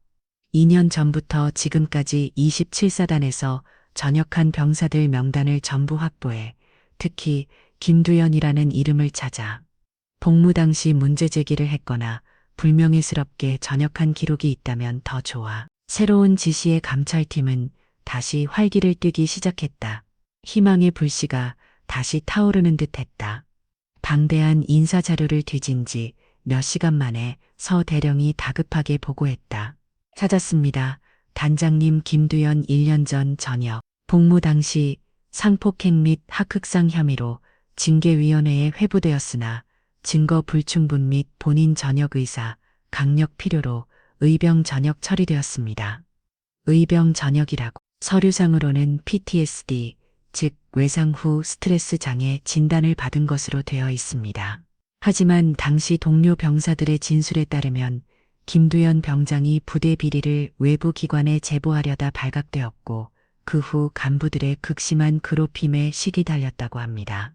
2년 전부터 지금까지 27사단에서 전역한 병사들 명단을 전부 확보해 특히 김두현이라는 이름을 찾아 복무 당시 문제 제기를 했거나 불명예스럽게 전역한 기록이 있다면 더 좋아. 새로운 지시의 감찰팀은 다시 활기를 띠기 시작했다. 희망의 불씨가 다시 타오르는 듯 했다. 방대한 인사자료를 뒤진 지 몇 시간 만에 서 대령이 다급하게 보고했다. 찾았습니다. 단장님 김두현 1년 전 전역. 복무 당시 상폭행 및 학흑상 혐의로 징계위원회에 회부되었으나 증거 불충분 및 본인 전역 의사, 강력 필요로 의병 전역 처리되었습니다. 의병 전역이라고 서류상으로는 PTSD, 즉 외상 후 스트레스 장애 진단을 받은 것으로 되어 있습니다. 하지만 당시 동료 병사들의 진술에 따르면 김두현 병장이 부대 비리를 외부 기관에 제보하려다 발각되었고 그 후 간부들의 극심한 괴롭힘에 식이 달렸다고 합니다.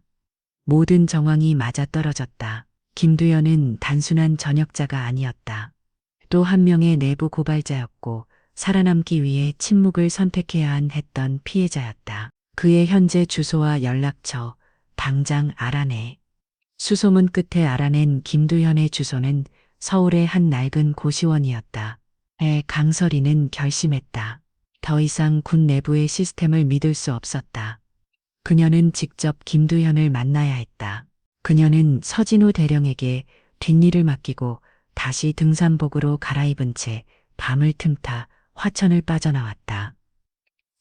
모든 정황이 맞아떨어졌다. 김두현은 단순한 전역자가 아니었다. 또 한 명의 내부 고발자였고 살아남기 위해 침묵을 선택해야 했던 피해자였다. 그의 현재 주소와 연락처, 당장 알아내. 수소문 끝에 알아낸 김두현의 주소는 서울의 한 낡은 고시원이었다. 강설이는 결심했다. 더 이상 군 내부의 시스템을 믿을 수 없었다. 그녀는 직접 김두현을 만나야 했다. 그녀는 서진우 대령에게 뒷일을 맡기고 다시 등산복으로 갈아입은 채 밤을 틈타 화천을 빠져나왔다.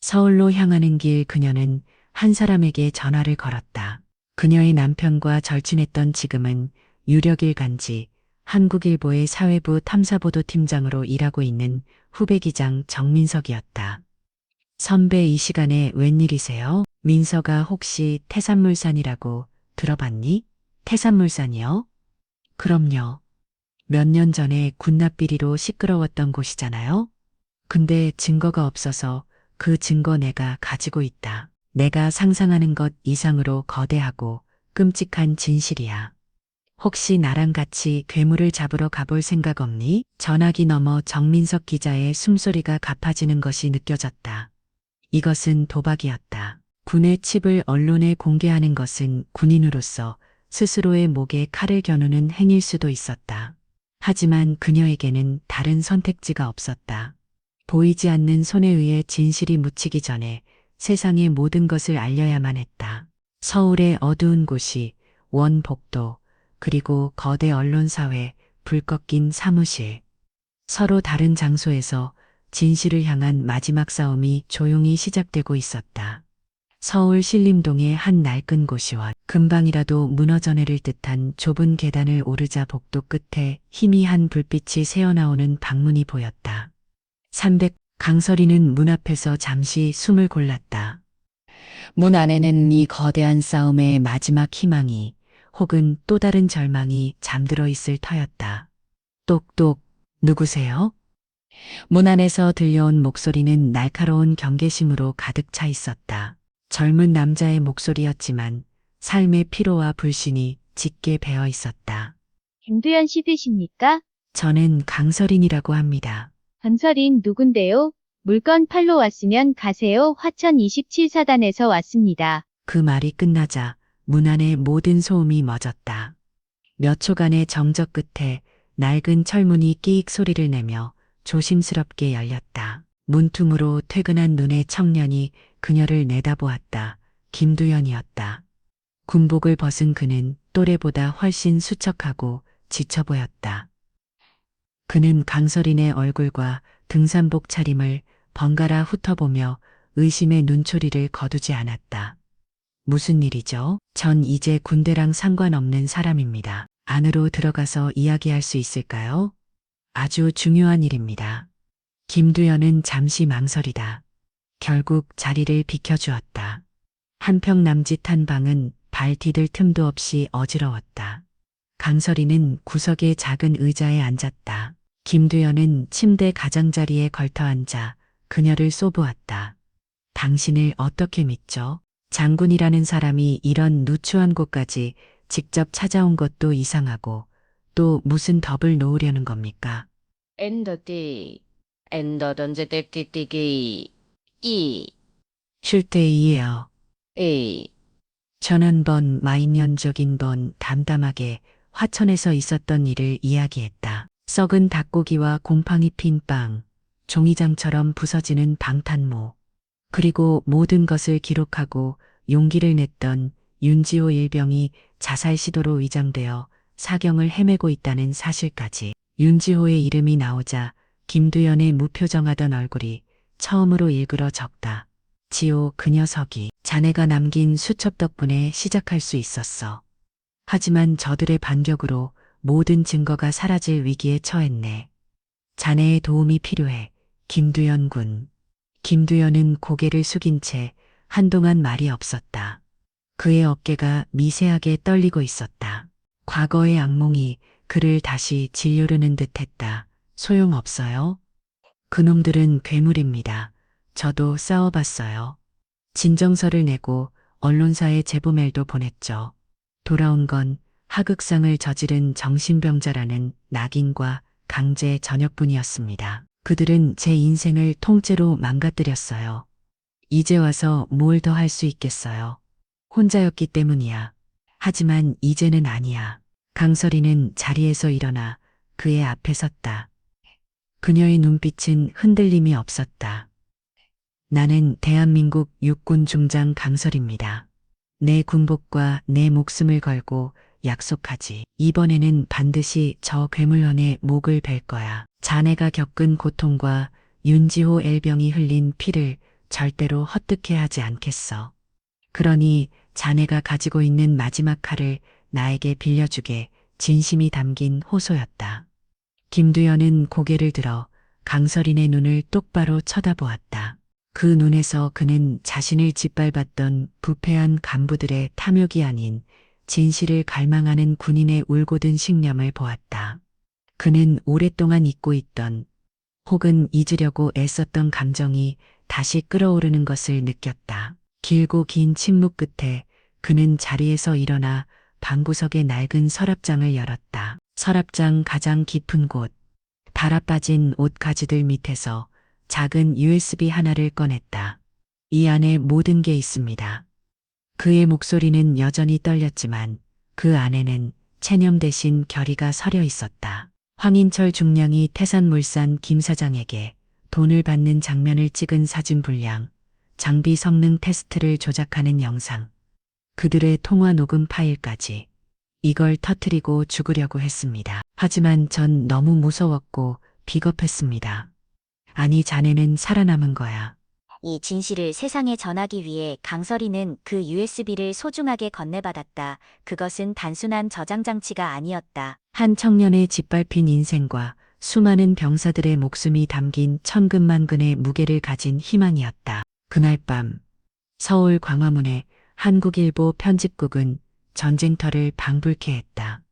서울로 향하는 길 그녀는 한 사람에게 전화를 걸었다. 그녀의 남편과 절친했던 지금은 유력일간지 한국일보의 사회부 탐사보도 팀장으로 일하고 있는 후배 기장 정민석이었다. 선배 이 시간에 웬일이세요? 민서가 혹시 태산물산이라고 들어봤니? 태산물산이요? 그럼요. 몇 년 전에 군납비리로 시끄러웠던 곳이잖아요. 근데 증거가 없어서 그 증거 내가 가지고 있다. 내가 상상하는 것 이상으로 거대하고 끔찍한 진실이야. 혹시 나랑 같이 괴물을 잡으러 가볼 생각 없니? 전화기 너머 정민석 기자의 숨소리가 가파지는 것이 느껴졌다. 이것은 도박이었다. 군의 칩을 언론에 공개하는 것은 군인으로서 스스로의 목에 칼을 겨누는 행위일 수도 있었다. 하지만 그녀에게는 다른 선택지가 없었다. 보이지 않는 손에 의해 진실이 묻히기 전에 세상의 모든 것을 알려야만 했다. 서울의 어두운 곳이 원복도, 그리고 거대 언론사회, 불 꺾인 사무실. 서로 다른 장소에서 진실을 향한 마지막 싸움이 조용히 시작되고 있었다. 서울 신림동의 한 낡은 고시원. 금방이라도 무너져 내릴 듯한 좁은 계단을 오르자 복도 끝에 희미한 불빛이 새어나오는 방문이 보였다. 300. 강설이는 문 앞에서 잠시 숨을 골랐다. 문 안에는 이 거대한 싸움의 마지막 희망이 혹은 또 다른 절망이 잠들어 있을 터였다. 똑똑, 누구세요? 문 안에서 들려온 목소리는 날카로운 경계심으로 가득 차 있었다. 젊은 남자의 목소리였지만 삶의 피로와 불신이 짙게 배어 있었다. 김두현 씨 되십니까? 저는 강설인이라고 합니다. 건설인 누군데요? 물건 팔러 왔으면 가세요. 화천 27사단에서 왔습니다. 그 말이 끝나자 문 안의 모든 소음이 멎었다. 몇 초간의 정적 끝에 낡은 철문이 끼익 소리를 내며 조심스럽게 열렸다. 문틈으로 퇴근한 눈의 청년이 그녀를 내다보았다. 김두현이었다. 군복을 벗은 그는 또래보다 훨씬 수척하고 지쳐 보였다. 그는 강설인의 얼굴과 등산복 차림을 번갈아 훑어보며 의심의 눈초리를 거두지 않았다. 무슨 일이죠? 전 이제 군대랑 상관없는 사람입니다. 안으로 들어가서 이야기할 수 있을까요? 아주 중요한 일입니다. 김두현은 잠시 망설이다. 결국 자리를 비켜주었다. 한평 남짓한 방은 발 디딜 틈도 없이 어지러웠다. 강설이는 구석의 작은 의자에 앉았다. 김두현은 침대 가장자리에 걸터 앉아 그녀를 쏘보았다. 당신을 어떻게 믿죠? 장군이라는 사람이 이런 누추한 곳까지 직접 찾아온 것도 이상하고 또 무슨 덕을 놓으려는 겁니까? 엔더디, 엔더던제데띠띠기, 이, 쉴 때이에요. 이, 전한번 마인연적인 번 담담하게 화천에서 있었던 일을 이야기했다. 썩은 닭고기와 곰팡이 핀 빵, 종이장처럼 부서지는 방탄모, 그리고 모든 것을 기록하고 용기를 냈던 윤지호 일병이 자살 시도로 위장되어 사경을 헤매고 있다는 사실까지. 윤지호의 이름이 나오자 김두현의 무표정하던 얼굴이 처음으로 일그러졌다. 지호, 그 녀석이 자네가 남긴 수첩 덕분에 시작할 수 있었어. 하지만 저들의 반격으로 모든 증거가 사라질 위기에 처했네. 자네의 도움이 필요해, 김두현 군. 김두현은 고개를 숙인 채 한동안 말이 없었다. 그의 어깨가 미세하게 떨리고 있었다. 과거의 악몽이 그를 다시 질려르는 듯했다. 소용없어요? 그놈들은 괴물입니다. 저도 싸워봤어요. 진정서를 내고 언론사에 제보메일도 보냈죠. 돌아온 건 하극상을 저지른 정신병자라는 낙인과 강제 전역뿐이었습니다. 그들은 제 인생을 통째로 망가뜨렸어요. 이제 와서 뭘 더 할 수 있겠어요. 혼자였기 때문이야. 하지만 이제는 아니야. 강설이는 자리에서 일어나 그의 앞에 섰다. 그녀의 눈빛은 흔들림이 없었다. 나는 대한민국 육군 중장 강설입니다. 내 군복과 내 목숨을 걸고 약속하지. 이번에는 반드시 저 괴물원의 목을 벨 거야. 자네가 겪은 고통과 윤지호 엘병이 흘린 피를 절대로 헛되게 하지 않겠어. 그러니 자네가 가지고 있는 마지막 칼을 나에게 빌려주게. 진심이 담긴 호소였다. 김두현은 고개를 들어 강설인의 눈을 똑바로 쳐다보았다. 그 눈에서 그는 자신을 짓밟았던 부패한 간부들의 탐욕이 아닌 진실을 갈망하는 군인의 울고든 신념을 보았다. 그는 오랫동안 잊고 있던 혹은 잊으려고 애썼던 감정이 다시 끓어오르는 것을 느꼈다. 길고 긴 침묵 끝에 그는 자리에서 일어나 방구석의 낡은 서랍장을 열었다. 서랍장 가장 깊은 곳, 달아빠진 옷가지들 밑에서 작은 USB 하나를 꺼냈다. 이 안에 모든 게 있습니다. 그의 목소리는 여전히 떨렸지만 그 안에는 체념 대신 결의가 서려 있었다. 황인철 중량이 태산물산 김 사장에게 돈을 받는 장면을 찍은 사진 분량, 장비 성능 테스트를 조작하는 영상, 그들의 통화 녹음 파일까지. 이걸 터뜨리고 죽으려고 했습니다. 하지만 전 너무 무서웠고 비겁했습니다. 아니, 자네는 살아남은 거야. 이 진실을 세상에 전하기 위해 강설이는 그 USB를 소중하게 건네받았다. 그것은 단순한 저장 장치가 아니었다. 한 청년의 짓밟힌 인생과 수많은 병사들의 목숨이 담긴 천근만근의 무게를 가진 희망이었다. 그날 밤 서울 광화문에 한국일보 편집국은 전쟁터를 방불케 했다.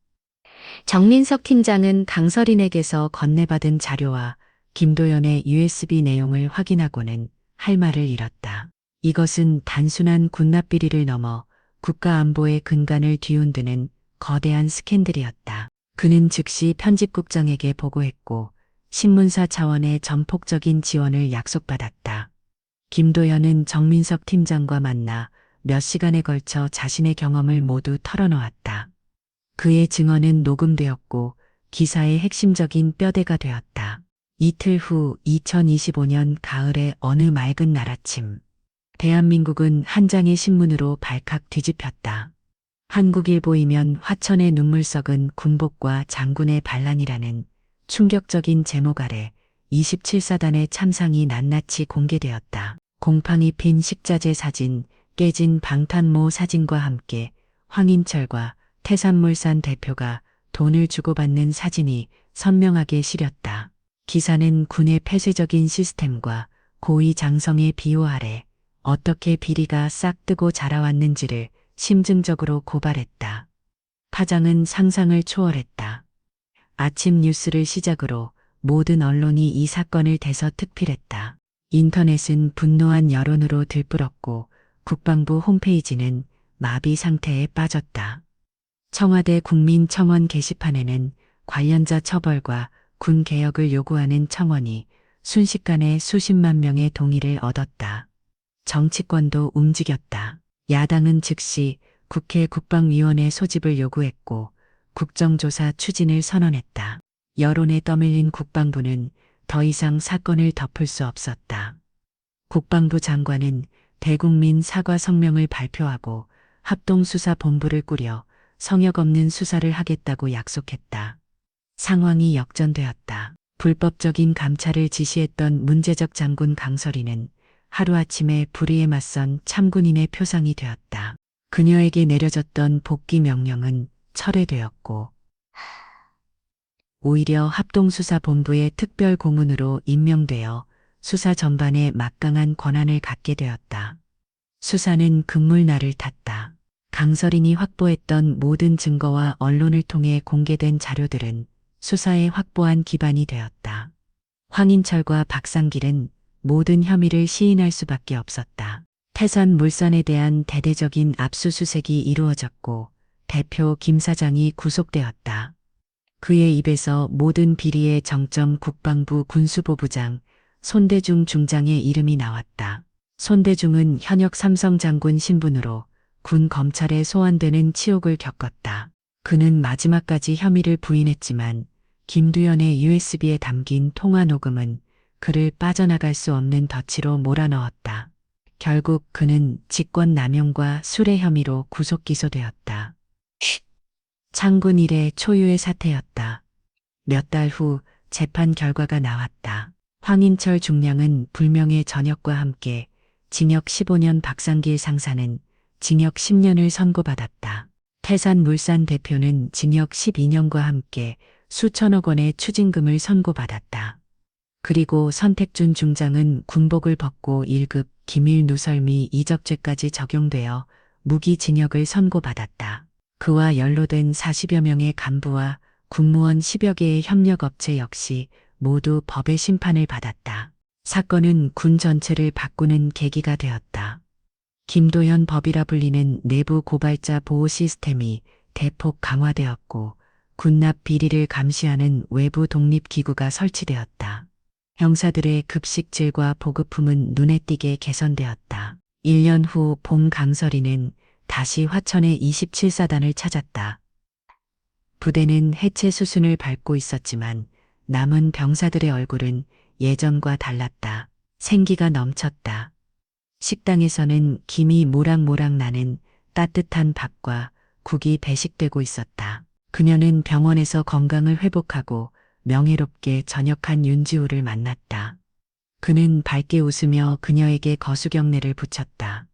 정민석 팀장은 강설인에게서 건네받은 자료와 김도연의 USB 내용을 확인하고는 할 말을 잃었다. 이것은 단순한 군납비리를 넘어 국가안보의 근간을 뒤흔드는 거대한 스캔들이었다. 그는 즉시 편집국장에게 보고했고 신문사 차원의 전폭적인 지원을 약속받았다. 김도연은 정민석 팀장과 만나 몇 시간에 걸쳐 자신의 경험을 모두 털어놓았다. 그의 증언은 녹음되었고 기사의 핵심적인 뼈대가 되었다. 이틀 후 2025년 가을의 어느 맑은 날 아침, 대한민국은 한 장의 신문으로 발칵 뒤집혔다. 한국일보이면 화천의 눈물 썩은 군복과 장군의 반란이라는 충격적인 제목 아래 27사단의 참상이 낱낱이 공개되었다. 곰팡이 핀 식자재 사진, 깨진 방탄모 사진과 함께 황인철과 태산물산 대표가 돈을 주고받는 사진이 선명하게 실렸다. 기사는 군의 폐쇄적인 시스템과 고위 장성의 비호 아래 어떻게 비리가 싹 뜨고 자라왔는지를 심증적으로 고발했다. 파장은 상상을 초월했다. 아침 뉴스를 시작으로 모든 언론이 이 사건을 대서특필했다. 인터넷은 분노한 여론으로 들불었고 국방부 홈페이지는 마비 상태에 빠졌다. 청와대 국민청원 게시판에는 관련자 처벌과 군 개혁을 요구하는 청원이 순식간에 수십만 명의 동의를 얻었다. 정치권도 움직였다. 야당은 즉시 국회 국방위원회 소집을 요구했고 국정조사 추진을 선언했다. 여론에 떠밀린 국방부는 더 이상 사건을 덮을 수 없었다. 국방부 장관은 대국민 사과 성명을 발표하고 합동수사본부를 꾸려 성역 없는 수사를 하겠다고 약속했다. 상황이 역전되었다. 불법적인 감찰을 지시했던 문제적 장군 강설이는 하루아침에 불의에 맞선 참군인의 표상이 되었다. 그녀에게 내려졌던 복귀 명령은 철회되었고 오히려 합동수사본부의 특별고문으로 임명되어 수사 전반에 막강한 권한을 갖게 되었다. 수사는 금물날을 탔다. 강설인이 확보했던 모든 증거와 언론을 통해 공개된 자료들은 수사에 확보한 기반이 되었다. 황인철과 박상길은 모든 혐의를 시인할 수밖에 없었다. 태산물산에 대한 대대적인 압수수색이 이루어졌고 대표 김 사장이 구속되었다. 그의 입에서 모든 비리의 정점 국방부 군수보부장 손대중 중장의 이름이 나왔다. 손대중은 현역 삼성 장군 신분으로 군 검찰에 소환되는 치욕을 겪었다. 그는 마지막까지 혐의를 부인했지만 김두연의 USB에 담긴 통화 녹음은 그를 빠져나갈 수 없는 덫으로 몰아넣었다. 결국 그는 직권남용과 술의 혐의로 구속 기소되었다. 창군 이래 초유의 사태였다. 몇 달 후 재판 결과가 나왔다. 황인철 중량은 불명예 전역과 함께 징역 15년, 박상길 상사는 징역 10년을 선고받았다. 태산물산 대표는 징역 12년과 함께 수천억 원의 추징금을 선고받았다. 그리고 선택준 중장은 군복을 벗고 1급 기밀 누설 미 이적죄까지 적용되어 무기징역을 선고받았다. 그와 연루된 40여 명의 간부와 군무원 10여 개의 협력업체 역시 모두 법의 심판을 받았다. 사건은 군 전체를 바꾸는 계기가 되었다. 김도연 법이라 불리는 내부 고발자 보호 시스템이 대폭 강화되었고 군납 비리를 감시하는 외부 독립기구가 설치되었다. 형사들의 급식 질과 보급품은 눈에 띄게 개선되었다. 1년 후 봄 강설이는 다시 화천의 27사단을 찾았다. 부대는 해체 수순을 밟고 있었지만 남은 병사들의 얼굴은 예전과 달랐다. 생기가 넘쳤다. 식당에서는 김이 모락모락 나는 따뜻한 밥과 국이 배식되고 있었다. 그녀는 병원에서 건강을 회복하고 명예롭게 전역한 윤지우를 만났다. 그는 밝게 웃으며 그녀에게 거수경례를 붙였다.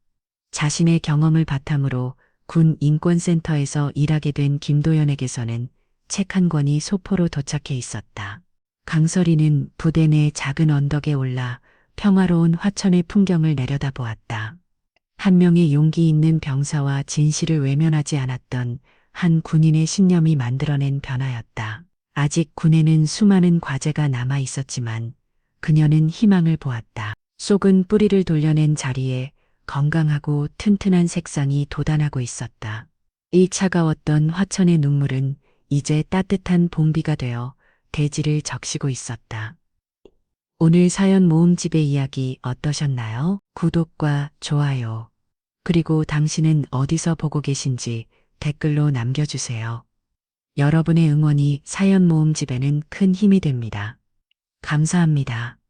자신의 경험을 바탕으로 군 인권센터에서 일하게 된 김도연에게서는 책 한 권이 소포로 도착해 있었다. 강설이는 부대 내 작은 언덕에 올라 평화로운 화천의 풍경을 내려다보았다. 한 명의 용기 있는 병사와 진실을 외면하지 않았던 한 군인의 신념이 만들어낸 변화였다. 아직 군에는 수많은 과제가 남아 있었지만 그녀는 희망을 보았다. 쏙은 뿌리를 돌려낸 자리에 건강하고 튼튼한 색상이 돋아나고 있었다. 이 차가웠던 화천의 눈물은 이제 따뜻한 봄비가 되어 대지를 적시고 있었다. 오늘 사연 모음집의 이야기 어떠셨나요? 구독과 좋아요, 그리고 당신은 어디서 보고 계신지 댓글로 남겨주세요. 여러분의 응원이 사연 모음집에는 큰 힘이 됩니다. 감사합니다.